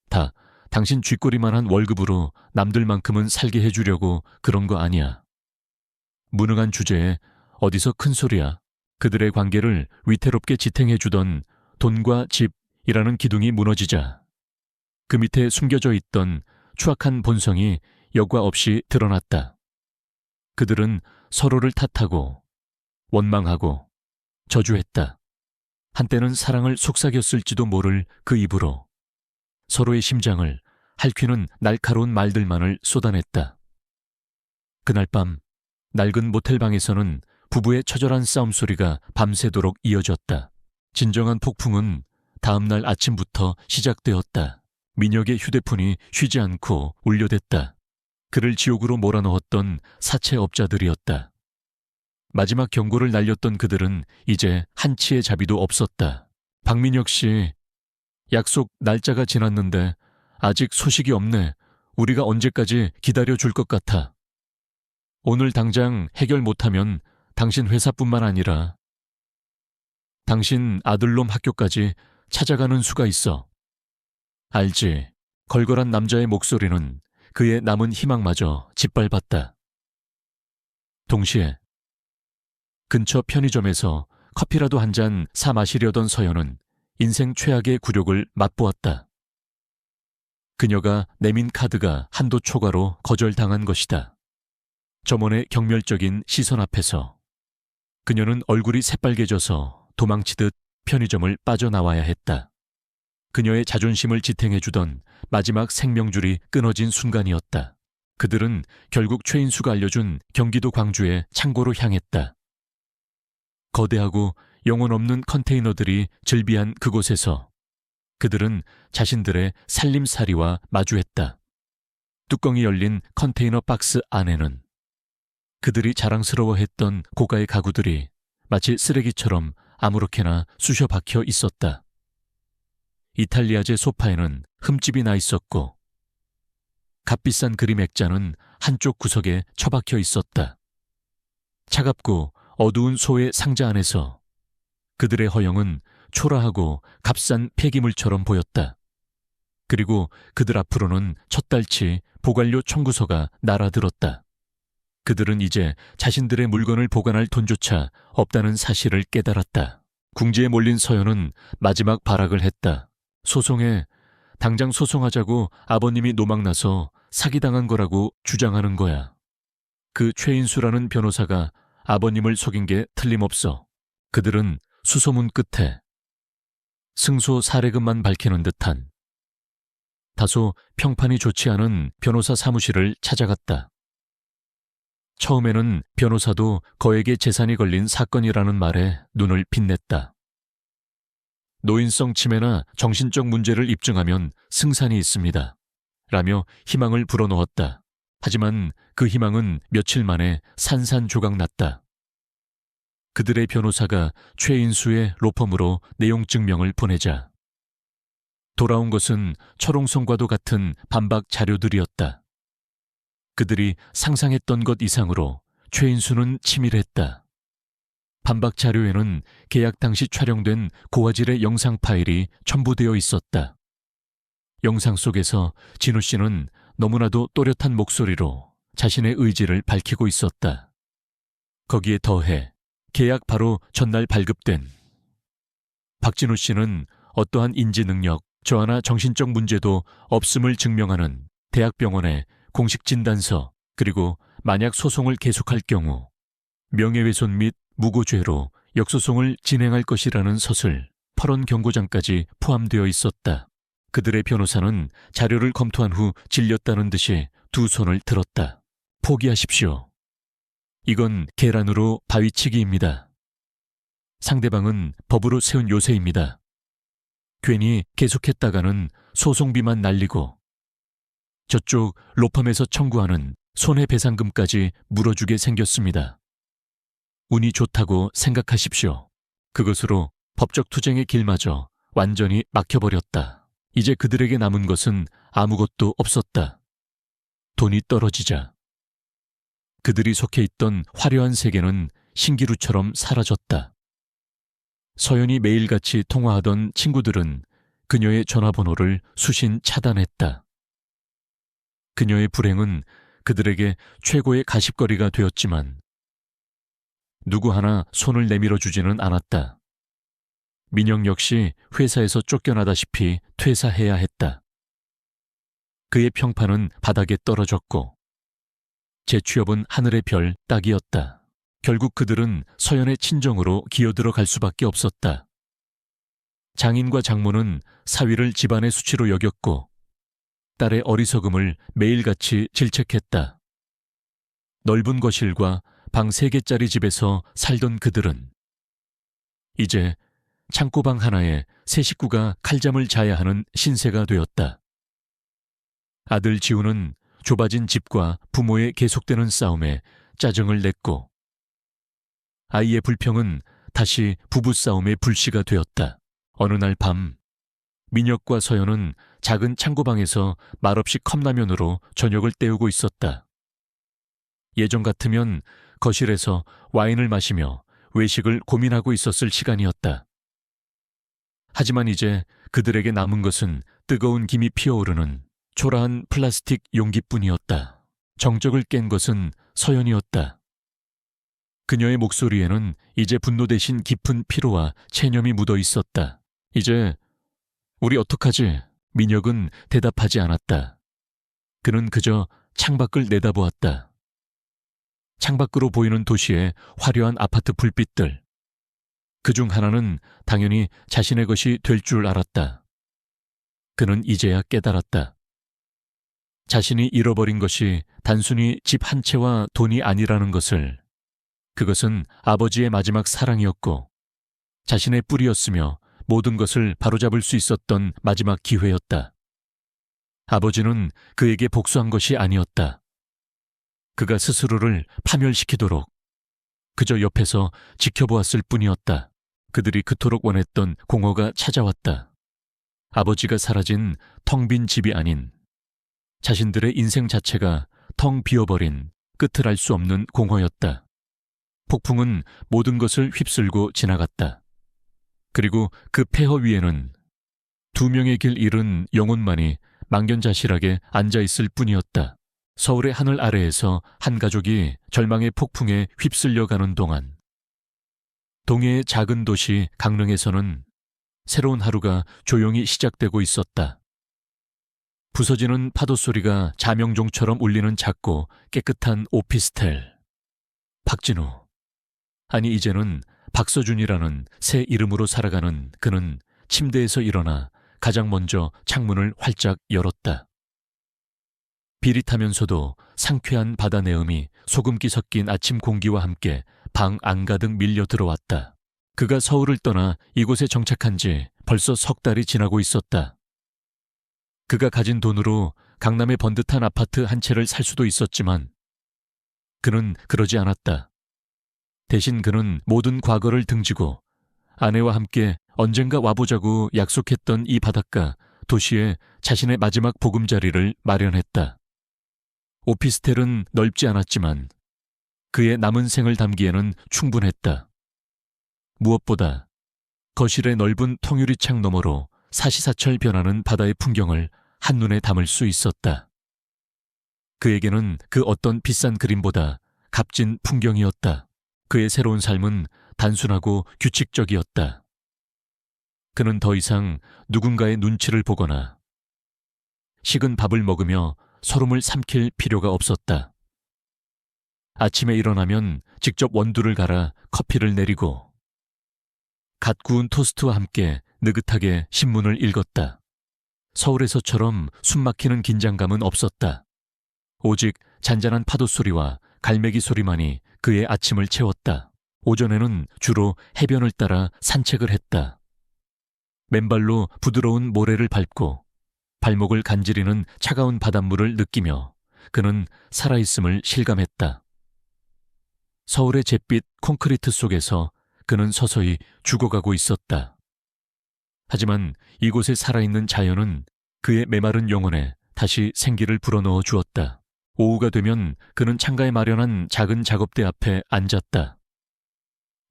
다 당신 쥐꼬리만한 월급으로 남들만큼은 살게 해주려고 그런 거 아니야. 무능한 주제에 어디서 큰 소리야. 그들의 관계를 위태롭게 지탱해주던 돈과 집이라는 기둥이 무너지자 그 밑에 숨겨져 있던 추악한 본성이 여과 없이 드러났다. 그들은 서로를 탓하고 원망하고 저주했다. 한때는 사랑을 속삭였을지도 모를 그 입으로 서로의 심장을 핥히는 날카로운 말들만을 쏟아냈다. 그날 밤 낡은 모텔방에서는 부부의 처절한 싸움 소리가 밤새도록 이어졌다. 진정한 폭풍은 다음 날 아침부터 시작되었다. 민혁의 휴대폰이 쉬지 않고 울려댔다. 그를 지옥으로 몰아넣었던 사채업자들이었다. 마지막 경고를 날렸던 그들은 이제 한치의 자비도 없었다. 박민혁 씨, 약속 날짜가 지났는데 아직 소식이 없네. 우리가 언제까지 기다려줄 것 같아. 오늘 당장 해결 못하면 당신 회사뿐만 아니라 당신 아들놈 학교까지 찾아가는 수가 있어. 알지? 걸걸한 남자의 목소리는 그의 남은 희망마저 짓밟았다. 동시에 근처 편의점에서 커피라도 한 잔 사 마시려던 서연은 인생 최악의 굴욕을 맛보았다. 그녀가 내민 카드가 한도 초과로 거절당한 것이다. 점원의 경멸적인 시선 앞에서 그녀는 얼굴이 새빨개져서 도망치듯 편의점을 빠져나와야 했다. 그녀의 자존심을 지탱해주던 마지막 생명줄이 끊어진 순간이었다. 그들은 결국 최인수가 알려준 경기도 광주의 창고로 향했다. 거대하고 영혼 없는 컨테이너들이 즐비한 그곳에서 그들은 자신들의 살림살이와 마주했다. 뚜껑이 열린 컨테이너 박스 안에는 그들이 자랑스러워했던 고가의 가구들이 마치 쓰레기처럼 아무렇게나 쑤셔 박혀 있었다. 이탈리아제 소파에는 흠집이 나 있었고 값비싼 그림 액자는 한쪽 구석에 처박혀 있었다. 차갑고 어두운 소의 상자 안에서 그들의 허영은 초라하고 값싼 폐기물처럼 보였다. 그리고 그들 앞으로는 첫 달치 보관료 청구서가 날아들었다. 그들은 이제 자신들의 물건을 보관할 돈조차 없다는 사실을 깨달았다. 궁지에 몰린 서연은 마지막 발악을 했다. 소송해. 당장 소송하자고 아버님이 노망나서 사기당한 거라고 주장하는 거야. 그 최인수라는 변호사가 아버님을 속인 게 틀림없어. 그들은 수소문 끝에 승소 사례금만 밝히는 듯한 다소 평판이 좋지 않은 변호사 사무실을 찾아갔다. 처음에는 변호사도 거액의 재산이 걸린 사건이라는 말에 눈을 빛냈다. 노인성 치매나 정신적 문제를 입증하면 승산이 있습니다. 라며 희망을 불어넣었다. 하지만 그 희망은 며칠 만에 산산조각 났다. 그들의 변호사가 최인수의 로펌으로 내용 증명을 보내자 돌아온 것은 철옹성과도 같은 반박 자료들이었다. 그들이 상상했던 것 이상으로 최인수는 치밀했다. 반박 자료에는 계약 당시 촬영된 고화질의 영상 파일이 첨부되어 있었다. 영상 속에서 진우 씨는 너무나도 또렷한 목소리로 자신의 의지를 밝히고 있었다. 거기에 더해 계약 바로 전날 발급된 박진우 씨는 어떠한 인지 능력, 저하나 정신적 문제도 없음을 증명하는 대학병원의 공식 진단서, 그리고 만약 소송을 계속할 경우 명예훼손 및 무고죄로 역소송을 진행할 것이라는 서술, 퍼런 경고장까지 포함되어 있었다. 그들의 변호사는 자료를 검토한 후 질렸다는 듯이 두 손을 들었다. 포기하십시오. 이건 계란으로 바위치기입니다. 상대방은 법으로 세운 요새입니다. 괜히 계속했다가는 소송비만 날리고 저쪽 로펌에서 청구하는 손해배상금까지 물어주게 생겼습니다. 운이 좋다고 생각하십시오. 그것으로 법적 투쟁의 길마저 완전히 막혀버렸다. 이제 그들에게 남은 것은 아무것도 없었다. 돈이 떨어지자 그들이 속해 있던 화려한 세계는 신기루처럼 사라졌다. 서연이 매일같이 통화하던 친구들은 그녀의 전화번호를 수신 차단했다. 그녀의 불행은 그들에게 최고의 가십거리가 되었지만 누구 하나 손을 내밀어 주지는 않았다. 민영 역시 회사에서 쫓겨나다시피 퇴사해야 했다. 그의 평판은 바닥에 떨어졌고 재취업은 하늘의 별 따기였다. 결국 그들은 서연의 친정으로 기어들어 갈 수밖에 없었다. 장인과 장모는 사위를 집안의 수치로 여겼고 딸의 어리석음을 매일같이 질책했다. 넓은 거실과 방 3개짜리 집에서 살던 그들은 이제 창고방 하나에 세 식구가 칼잠을 자야 하는 신세가 되었다. 아들 지우는 좁아진 집과 부모의 계속되는 싸움에 짜증을 냈고 아이의 불평은 다시 부부싸움의 불씨가 되었다. 어느 날 밤 민혁과 서연은 작은 창고방에서 말없이 컵라면으로 저녁을 때우고 있었다. 예전 같으면 거실에서 와인을 마시며 외식을 고민하고 있었을 시간이었다. 하지만 이제 그들에게 남은 것은 뜨거운 김이 피어오르는 초라한 플라스틱 용기뿐이었다. 정적을 깬 것은 서연이었다. 그녀의 목소리에는 이제 분노 대신 깊은 피로와 체념이 묻어 있었다. 이제 우리 어떡하지? 민혁은 대답하지 않았다. 그는 그저 창밖을 내다보았다. 창밖으로 보이는 도시의 화려한 아파트 불빛들. 그중 하나는 당연히 자신의 것이 될 줄 알았다. 그는 이제야 깨달았다. 자신이 잃어버린 것이 단순히 집 한 채와 돈이 아니라는 것을. 그것은 아버지의 마지막 사랑이었고 자신의 뿌리였으며 모든 것을 바로잡을 수 있었던 마지막 기회였다. 아버지는 그에게 복수한 것이 아니었다. 그가 스스로를 파멸시키도록 그저 옆에서 지켜보았을 뿐이었다. 그들이 그토록 원했던 공허가 찾아왔다. 아버지가 사라진 텅 빈 집이 아닌 자신들의 인생 자체가 텅 비어버린 끝을 알 수 없는 공허였다. 폭풍은 모든 것을 휩쓸고 지나갔다. 그리고 그 폐허 위에는 2명의 길 잃은 영혼만이 망연자실하게 앉아있을 뿐이었다. 서울의 하늘 아래에서 한 가족이 절망의 폭풍에 휩쓸려가는 동안 동해의 작은 도시 강릉에서는 새로운 하루가 조용히 시작되고 있었다. 부서지는 파도 소리가 자명종처럼 울리는 작고 깨끗한 오피스텔. 박진우. 아니 이제는 박서준이라는 새 이름으로 살아가는 그는 침대에서 일어나 가장 먼저 창문을 활짝 열었다. 비릿하면서도 상쾌한 바다 내음이 소금기 섞인 아침 공기와 함께 방 안가득 밀려 들어왔다. 그가 서울을 떠나 이곳에 정착한 지 벌써 3달이 지나고 있었다. 그가 가진 돈으로 강남의 번듯한 아파트 한 채를 살 수도 있었지만 그는 그러지 않았다. 대신 그는 모든 과거를 등지고 아내와 함께 언젠가 와보자고 약속했던 이 바닷가 도시에 자신의 마지막 보금자리를 마련했다. 오피스텔은 넓지 않았지만 그의 남은 생을 담기에는 충분했다. 무엇보다 거실의 넓은 통유리창 너머로 사시사철 변하는 바다의 풍경을 한눈에 담을 수 있었다. 그에게는 그 어떤 비싼 그림보다 값진 풍경이었다. 그의 새로운 삶은 단순하고 규칙적이었다. 그는 더 이상 누군가의 눈치를 보거나 식은 밥을 먹으며 소름을 삼킬 필요가 없었다. 아침에 일어나면 직접 원두를 갈아 커피를 내리고 갓 구운 토스트와 함께 느긋하게 신문을 읽었다. 서울에서처럼 숨막히는 긴장감은 없었다. 오직 잔잔한 파도 소리와 갈매기 소리만이 그의 아침을 채웠다. 오전에는 주로 해변을 따라 산책을 했다. 맨발로 부드러운 모래를 밟고 발목을 간지리는 차가운 바닷물을 느끼며 그는 살아있음을 실감했다. 서울의 잿빛 콘크리트 속에서 그는 서서히 죽어가고 있었다. 하지만 이곳에 살아있는 자연은 그의 메마른 영혼에 다시 생기를 불어넣어 주었다. 오후가 되면 그는 창가에 마련한 작은 작업대 앞에 앉았다.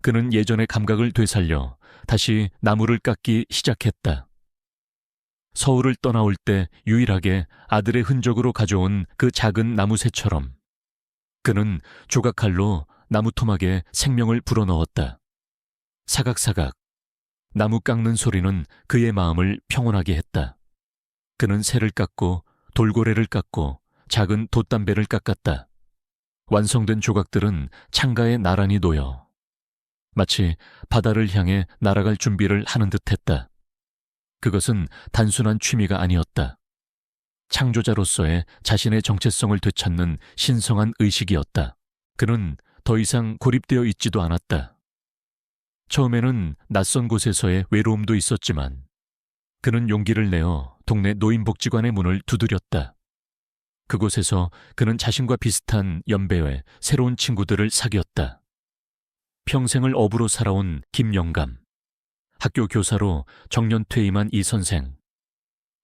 그는 예전의 감각을 되살려 다시 나무를 깎기 시작했다. 서울을 떠나올 때 유일하게 아들의 흔적으로 가져온 그 작은 나무새처럼 그는 조각칼로 나무 토막에 생명을 불어넣었다. 사각사각 나무 깎는 소리는 그의 마음을 평온하게 했다. 그는 새를 깎고 돌고래를 깎고 작은 돛담배를 깎았다. 완성된 조각들은 창가에 나란히 놓여 마치 바다를 향해 날아갈 준비를 하는 듯했다. 그것은 단순한 취미가 아니었다. 창조자로서의 자신의 정체성을 되찾는 신성한 의식이었다. 그는 더 이상 고립되어 있지도 않았다. 처음에는 낯선 곳에서의 외로움도 있었지만 그는 용기를 내어 동네 노인복지관의 문을 두드렸다. 그곳에서 그는 자신과 비슷한 연배의 새로운 친구들을 사귀었다. 평생을 어부로 살아온 김영감, 학교 교사로 정년 퇴임한 이 선생.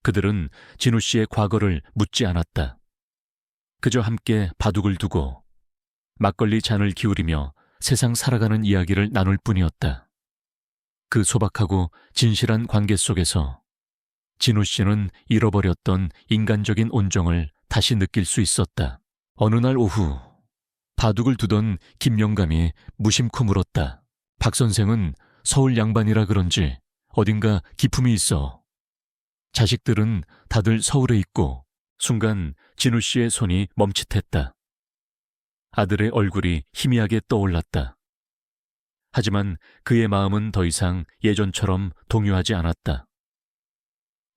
그들은 진우 씨의 과거를 묻지 않았다. 그저 함께 바둑을 두고 막걸리 잔을 기울이며 세상 살아가는 이야기를 나눌 뿐이었다. 그 소박하고 진실한 관계 속에서 진우 씨는 잃어버렸던 인간적인 온정을 다시 느낄 수 있었다. 어느 날 오후 바둑을 두던 김영감이 무심코 물었다. 박 선생은 서울 양반이라 그런지 어딘가 기품이 있어. 자식들은 다들 서울에 있고. 순간 진우 씨의 손이 멈칫했다. 아들의 얼굴이 희미하게 떠올랐다. 하지만 그의 마음은 더 이상 예전처럼 동요하지 않았다.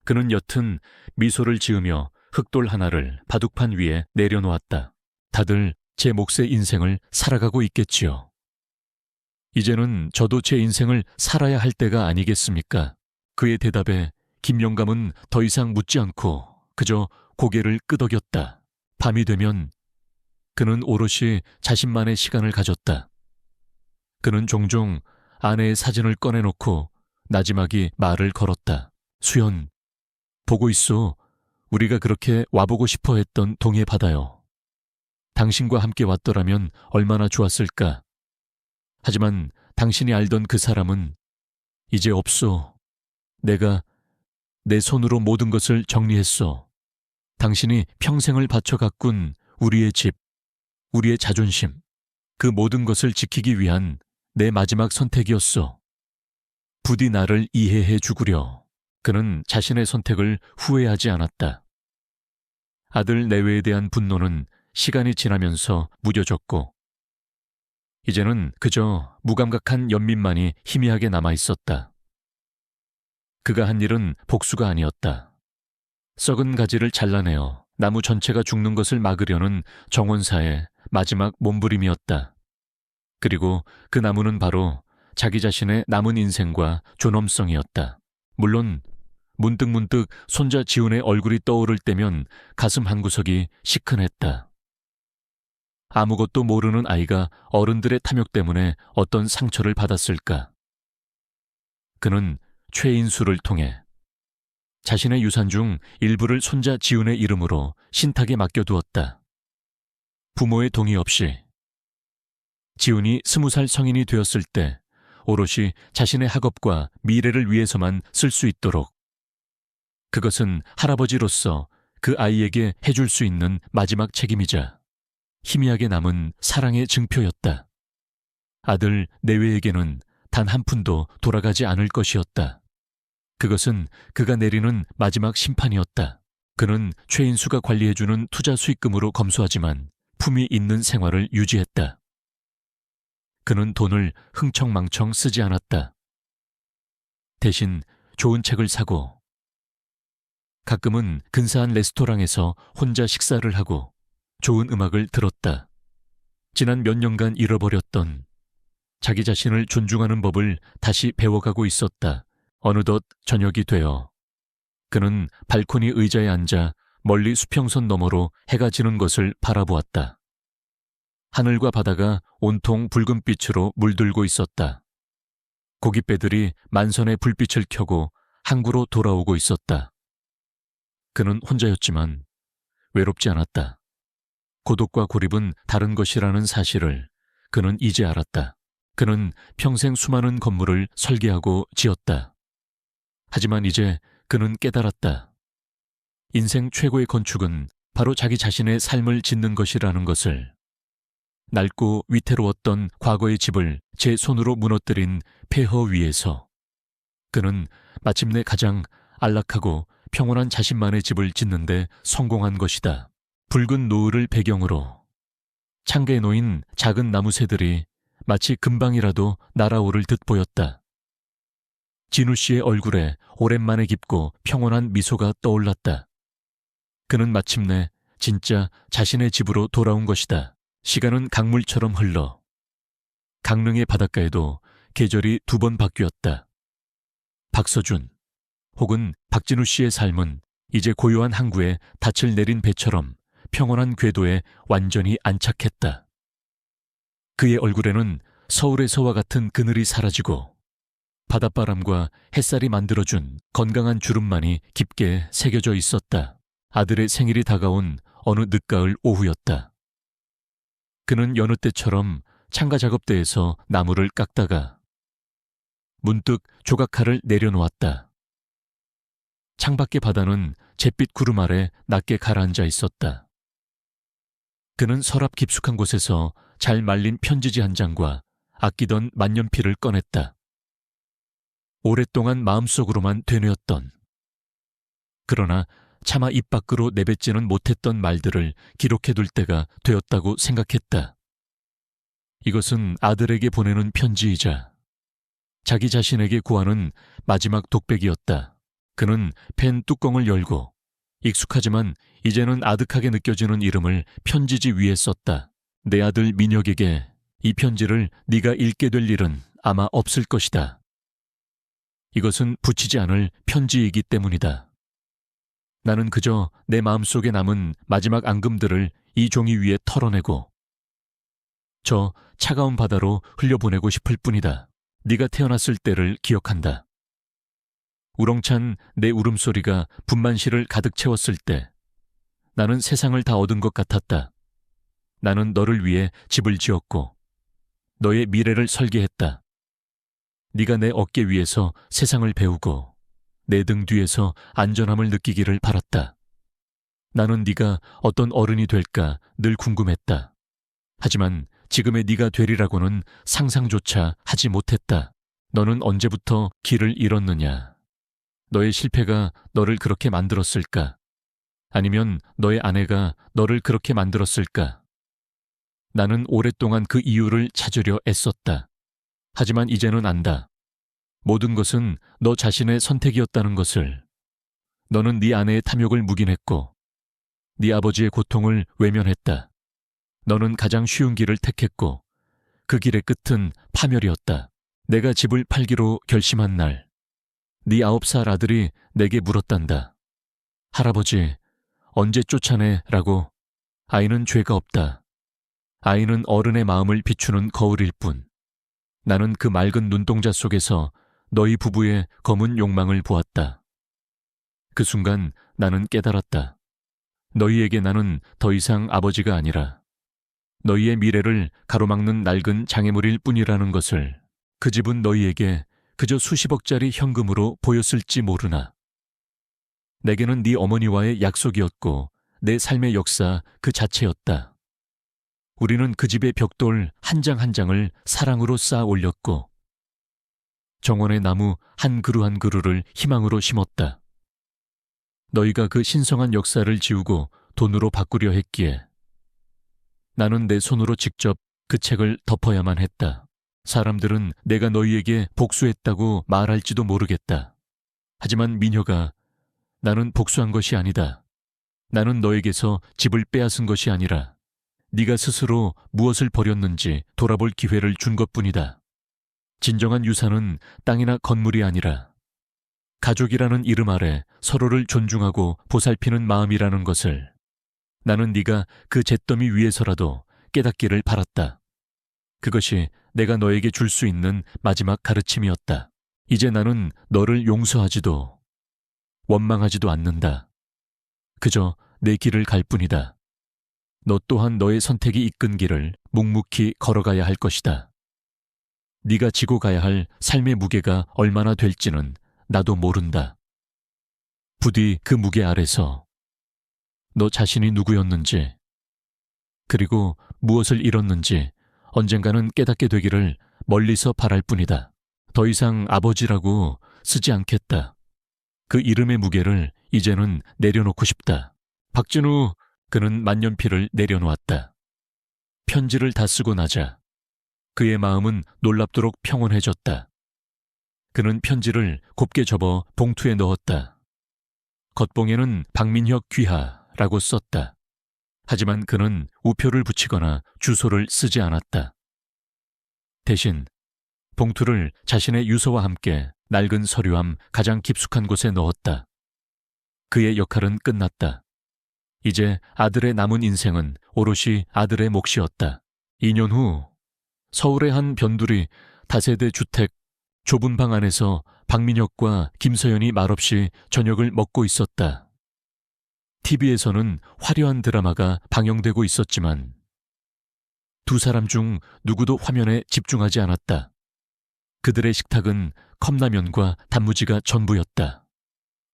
그는 옅은 미소를 지으며 흙돌 하나를 바둑판 위에 내려놓았다. 다들 제 몫의 인생을 살아가고 있겠지요. 이제는 저도 제 인생을 살아야 할 때가 아니겠습니까? 그의 대답에 김영감은 더 이상 묻지 않고 그저 고개를 끄덕였다. 밤이 되면 그는 오롯이 자신만의 시간을 가졌다. 그는 종종 아내의 사진을 꺼내놓고 나지막이 말을 걸었다. 수연, 보고 있소. 우리가 그렇게 와보고 싶어 했던 동해 바다요. 당신과 함께 왔더라면 얼마나 좋았을까. 하지만 당신이 알던 그 사람은 이제 없소. 내가 내 손으로 모든 것을 정리했소. 당신이 평생을 바쳐 가꾼 우리의 집, 우리의 자존심, 그 모든 것을 지키기 위한 내 마지막 선택이었소. 부디 나를 이해해 주구려. 그는 자신의 선택을 후회하지 않았다. 아들 내외에 대한 분노는 시간이 지나면서 무뎌졌고 이제는 그저 무감각한 연민만이 희미하게 남아있었다. 그가 한 일은 복수가 아니었다. 썩은 가지를 잘라내어 나무 전체가 죽는 것을 막으려는 정원사의 마지막 몸부림이었다. 그리고 그 나무는 바로 자기 자신의 남은 인생과 존엄성이었다. 물론 문득문득 손자 지훈의 얼굴이 떠오를 때면 가슴 한구석이 시큰했다. 아무것도 모르는 아이가 어른들의 탐욕 때문에 어떤 상처를 받았을까? 그는 최인수를 통해 자신의 유산 중 일부를 손자 지훈의 이름으로 신탁에 맡겨두었다. 부모의 동의 없이 지훈이 20살 성인이 되었을 때 오롯이 자신의 학업과 미래를 위해서만 쓸 수 있도록 그것은 할아버지로서 그 아이에게 해줄 수 있는 마지막 책임이자 희미하게 남은 사랑의 증표였다. 아들 내외에게는 단 한 푼도 돌아가지 않을 것이었다. 그것은 그가 내리는 마지막 심판이었다. 그는 최인수가 관리해주는 투자 수익금으로 검소하지만 품이 있는 생활을 유지했다. 그는 돈을 흥청망청 쓰지 않았다. 대신 좋은 책을 사고 가끔은 근사한 레스토랑에서 혼자 식사를 하고 좋은 음악을 들었다. 지난 몇 년간 잃어버렸던 자기 자신을 존중하는 법을 다시 배워가고 있었다. 어느덧 저녁이 되어 그는 발코니 의자에 앉아 멀리 수평선 너머로 해가 지는 것을 바라보았다. 하늘과 바다가 온통 붉은 빛으로 물들고 있었다. 고깃배들이 만선의 불빛을 켜고 항구로 돌아오고 있었다. 그는 혼자였지만 외롭지 않았다. 고독과 고립은 다른 것이라는 사실을 그는 이제 알았다. 그는 평생 수많은 건물을 설계하고 지었다. 하지만 이제 그는 깨달았다. 인생 최고의 건축은 바로 자기 자신의 삶을 짓는 것이라는 것을. 낡고 위태로웠던 과거의 집을 제 손으로 무너뜨린 폐허 위에서 그는 마침내 가장 안락하고 평온한 자신만의 집을 짓는데 성공한 것이다. 붉은 노을을 배경으로 창가에 놓인 작은 나무 새들이 마치 금방이라도 날아오를 듯 보였다. 진우 씨의 얼굴에 오랜만에 깊고 평온한 미소가 떠올랐다. 그는 마침내 진짜 자신의 집으로 돌아온 것이다. 시간은 강물처럼 흘러 강릉의 바닷가에도 계절이 2번 바뀌었다. 박서준 혹은 박진우 씨의 삶은 이제 고요한 항구에 닻을 내린 배처럼 평온한 궤도에 완전히 안착했다. 그의 얼굴에는 서울에서와 같은 그늘이 사라지고 바닷바람과 햇살이 만들어준 건강한 주름만이 깊게 새겨져 있었다. 아들의 생일이 다가온 어느 늦가을 오후였다. 그는 여느 때처럼 창가 작업대에서 나무를 깎다가 문득 조각칼을 내려놓았다. 창밖의 바다는 잿빛 구름 아래 낮게 가라앉아 있었다. 그는 서랍 깊숙한 곳에서 잘 말린 편지지 한 장과 아끼던 만년필을 꺼냈다. 오랫동안 마음속으로만 되뇌었던, 그러나 차마 입 밖으로 내뱉지는 못했던 말들을 기록해둘 때가 되었다고 생각했다. 이것은 아들에게 보내는 편지이자 자기 자신에게 구하는 마지막 독백이었다. 그는 펜 뚜껑을 열고 익숙하지만 이제는 아득하게 느껴지는 이름을 편지지 위에 썼다. 내 아들 민혁에게 이 편지를 네가 읽게 될 일은 아마 없을 것이다. 이것은 붙이지 않을 편지이기 때문이다. 나는 그저 내 마음속에 남은 마지막 앙금들을 이 종이 위에 털어내고 저 차가운 바다로 흘려보내고 싶을 뿐이다. 네가 태어났을 때를 기억한다. 우렁찬 내 울음소리가 분만실을 가득 채웠을 때 나는 세상을 다 얻은 것 같았다. 나는 너를 위해 집을 지었고 너의 미래를 설계했다. 네가 내 어깨 위에서 세상을 배우고 내 등 뒤에서 안전함을 느끼기를 바랐다. 나는 네가 어떤 어른이 될까 늘 궁금했다. 하지만 지금의 네가 되리라고는 상상조차 하지 못했다. 너는 언제부터 길을 잃었느냐? 너의 실패가 너를 그렇게 만들었을까? 아니면 너의 아내가 너를 그렇게 만들었을까? 나는 오랫동안 그 이유를 찾으려 애썼다. 하지만 이제는 안다. 모든 것은 너 자신의 선택이었다는 것을. 너는 네 아내의 탐욕을 묵인했고 네 아버지의 고통을 외면했다. 너는 가장 쉬운 길을 택했고 그 길의 끝은 파멸이었다. 내가 집을 팔기로 결심한 날 네 9살 아들이 내게 물었단다. 할아버지, 언제 쫓아내? 라고. 아이는 죄가 없다. 아이는 어른의 마음을 비추는 거울일 뿐. 나는 그 맑은 눈동자 속에서 너희 부부의 검은 욕망을 보았다. 그 순간 나는 깨달았다. 너희에게 나는 더 이상 아버지가 아니라 너희의 미래를 가로막는 낡은 장애물일 뿐이라는 것을. 그 집은 너희에게 그저 수십억짜리 현금으로 보였을지 모르나 내게는 네 어머니와의 약속이었고 내 삶의 역사 그 자체였다. 우리는 그 집의 벽돌 한 장 한 장을 사랑으로 쌓아 올렸고 정원의 나무 한 그루 한 그루를 희망으로 심었다. 너희가 그 신성한 역사를 지우고 돈으로 바꾸려 했기에 나는 내 손으로 직접 그 책을 덮어야만 했다. 사람들은 내가 너희에게 복수했다고 말할지도 모르겠다. 하지만 민혁아, 나는 복수한 것이 아니다. 나는 너에게서 집을 빼앗은 것이 아니라 네가 스스로 무엇을 버렸는지 돌아볼 기회를 준 것뿐이다. 진정한 유산은 땅이나 건물이 아니라 가족이라는 이름 아래 서로를 존중하고 보살피는 마음이라는 것을. 나는 네가 그 잿더미 위에서라도 깨닫기를 바랐다. 그것이 내가 너에게 줄 수 있는 마지막 가르침이었다. 이제 나는 너를 용서하지도 원망하지도 않는다. 그저 내 길을 갈 뿐이다. 너 또한 너의 선택이 이끈 길을 묵묵히 걸어가야 할 것이다. 네가 지고 가야 할 삶의 무게가 얼마나 될지는 나도 모른다. 부디 그 무게 아래서 너 자신이 누구였는지, 그리고 무엇을 잃었는지 언젠가는 깨닫게 되기를 멀리서 바랄 뿐이다. 더 이상 아버지라고 쓰지 않겠다. 그 이름의 무게를 이제는 내려놓고 싶다. 박진우, 그는 만년필을 내려놓았다. 편지를 다 쓰고 나자 그의 마음은 놀랍도록 평온해졌다. 그는 편지를 곱게 접어 봉투에 넣었다. 겉봉에는 박민혁 귀하라고 썼다. 하지만 그는 우표를 붙이거나 주소를 쓰지 않았다. 대신 봉투를 자신의 유서와 함께 낡은 서류함 가장 깊숙한 곳에 넣었다. 그의 역할은 끝났다. 이제 아들의 남은 인생은 오롯이 아들의 몫이었다. 2년 후 서울의 한 변두리 다세대 주택 좁은 방 안에서 박민혁과 김서연이 말없이 저녁을 먹고 있었다. TV에서는 화려한 드라마가 방영되고 있었지만 두 사람 중 누구도 화면에 집중하지 않았다. 그들의 식탁은 컵라면과 단무지가 전부였다.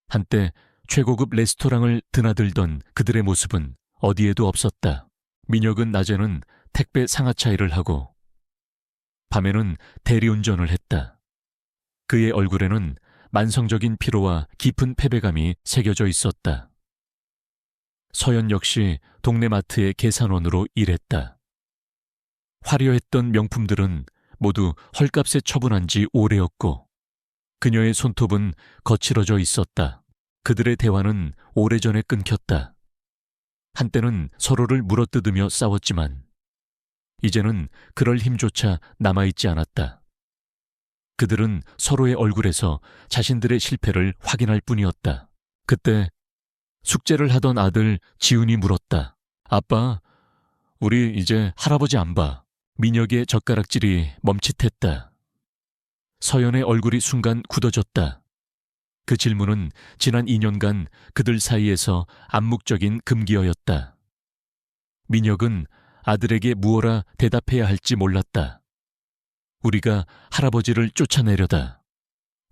한때 최고급 레스토랑을 드나들던 그들의 모습은 어디에도 없었다. 민혁은 낮에는 택배 상하차 일을 하고 밤에는 대리운전을 했다. 그의 얼굴에는 만성적인 피로와 깊은 패배감이 새겨져 있었다. 서연 역시 동네 마트의 계산원으로 일했다. 화려했던 명품들은 모두 헐값에 처분한 지 오래였고 그녀의 손톱은 거칠어져 있었다. 그들의 대화는 오래전에 끊겼다. 한때는 서로를 물어뜯으며 싸웠지만 이제는 그럴 힘조차 남아있지 않았다. 그들은 서로의 얼굴에서 자신들의 실패를 확인할 뿐이었다. 그때 숙제를 하던 아들 지훈이 물었다. 아빠, 우리 이제 할아버지 안 봐. 민혁의 젓가락질이 멈칫했다. 서연의 얼굴이 순간 굳어졌다. 그 질문은 지난 2년간 그들 사이에서 암묵적인 금기어였다. 민혁은 아들에게 무엇라 대답해야 할지 몰랐다. 우리가 할아버지를 쫓아내려다.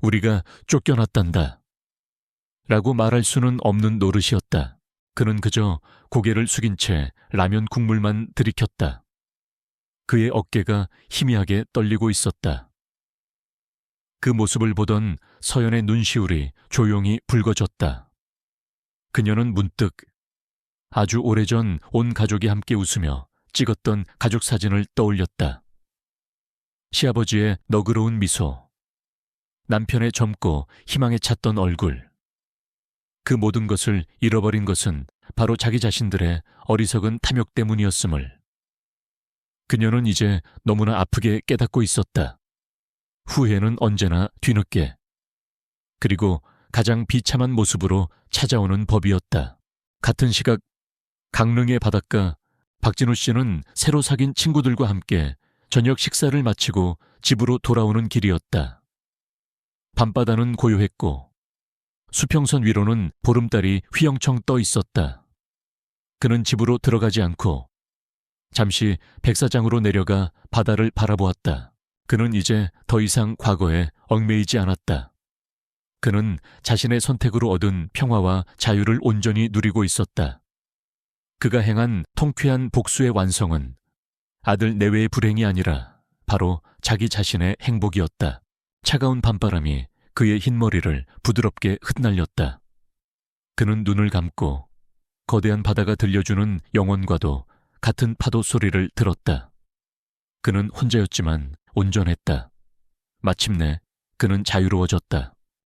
우리가 쫓겨났단다. 라고 말할 수는 없는 노릇이었다. 그는 그저 고개를 숙인 채 라면 국물만 들이켰다. 그의 어깨가 희미하게 떨리고 있었다. 그 모습을 보던 서연의 눈시울이 조용히 붉어졌다. 그녀는 문득 아주 오래전 온 가족이 함께 웃으며 찍었던 가족 사진을 떠올렸다. 시아버지의 너그러운 미소, 남편의 젊고 희망에 찼던 얼굴. 그 모든 것을 잃어버린 것은 바로 자기 자신들의 어리석은 탐욕 때문이었음을 그녀는 이제 너무나 아프게 깨닫고 있었다. 후회는 언제나 뒤늦게, 그리고 가장 비참한 모습으로 찾아오는 법이었다. 같은 시각 강릉의 바닷가, 박진우 씨는 새로 사귄 친구들과 함께 저녁 식사를 마치고 집으로 돌아오는 길이었다. 밤바다는 고요했고 수평선 위로는 보름달이 휘영청 떠 있었다. 그는 집으로 들어가지 않고 잠시 백사장으로 내려가 바다를 바라보았다. 그는 이제 더 이상 과거에 얽매이지 않았다. 그는 자신의 선택으로 얻은 평화와 자유를 온전히 누리고 있었다. 그가 행한 통쾌한 복수의 완성은 아들 내외의 불행이 아니라 바로 자기 자신의 행복이었다. 차가운 밤바람이 그의 흰머리를 부드럽게 흩날렸다. 그는 눈을 감고 거대한 바다가 들려주는 영혼과도 같은 파도 소리를 들었다. 그는 혼자였지만 온전했다. 마침내 그는 자유로워졌다.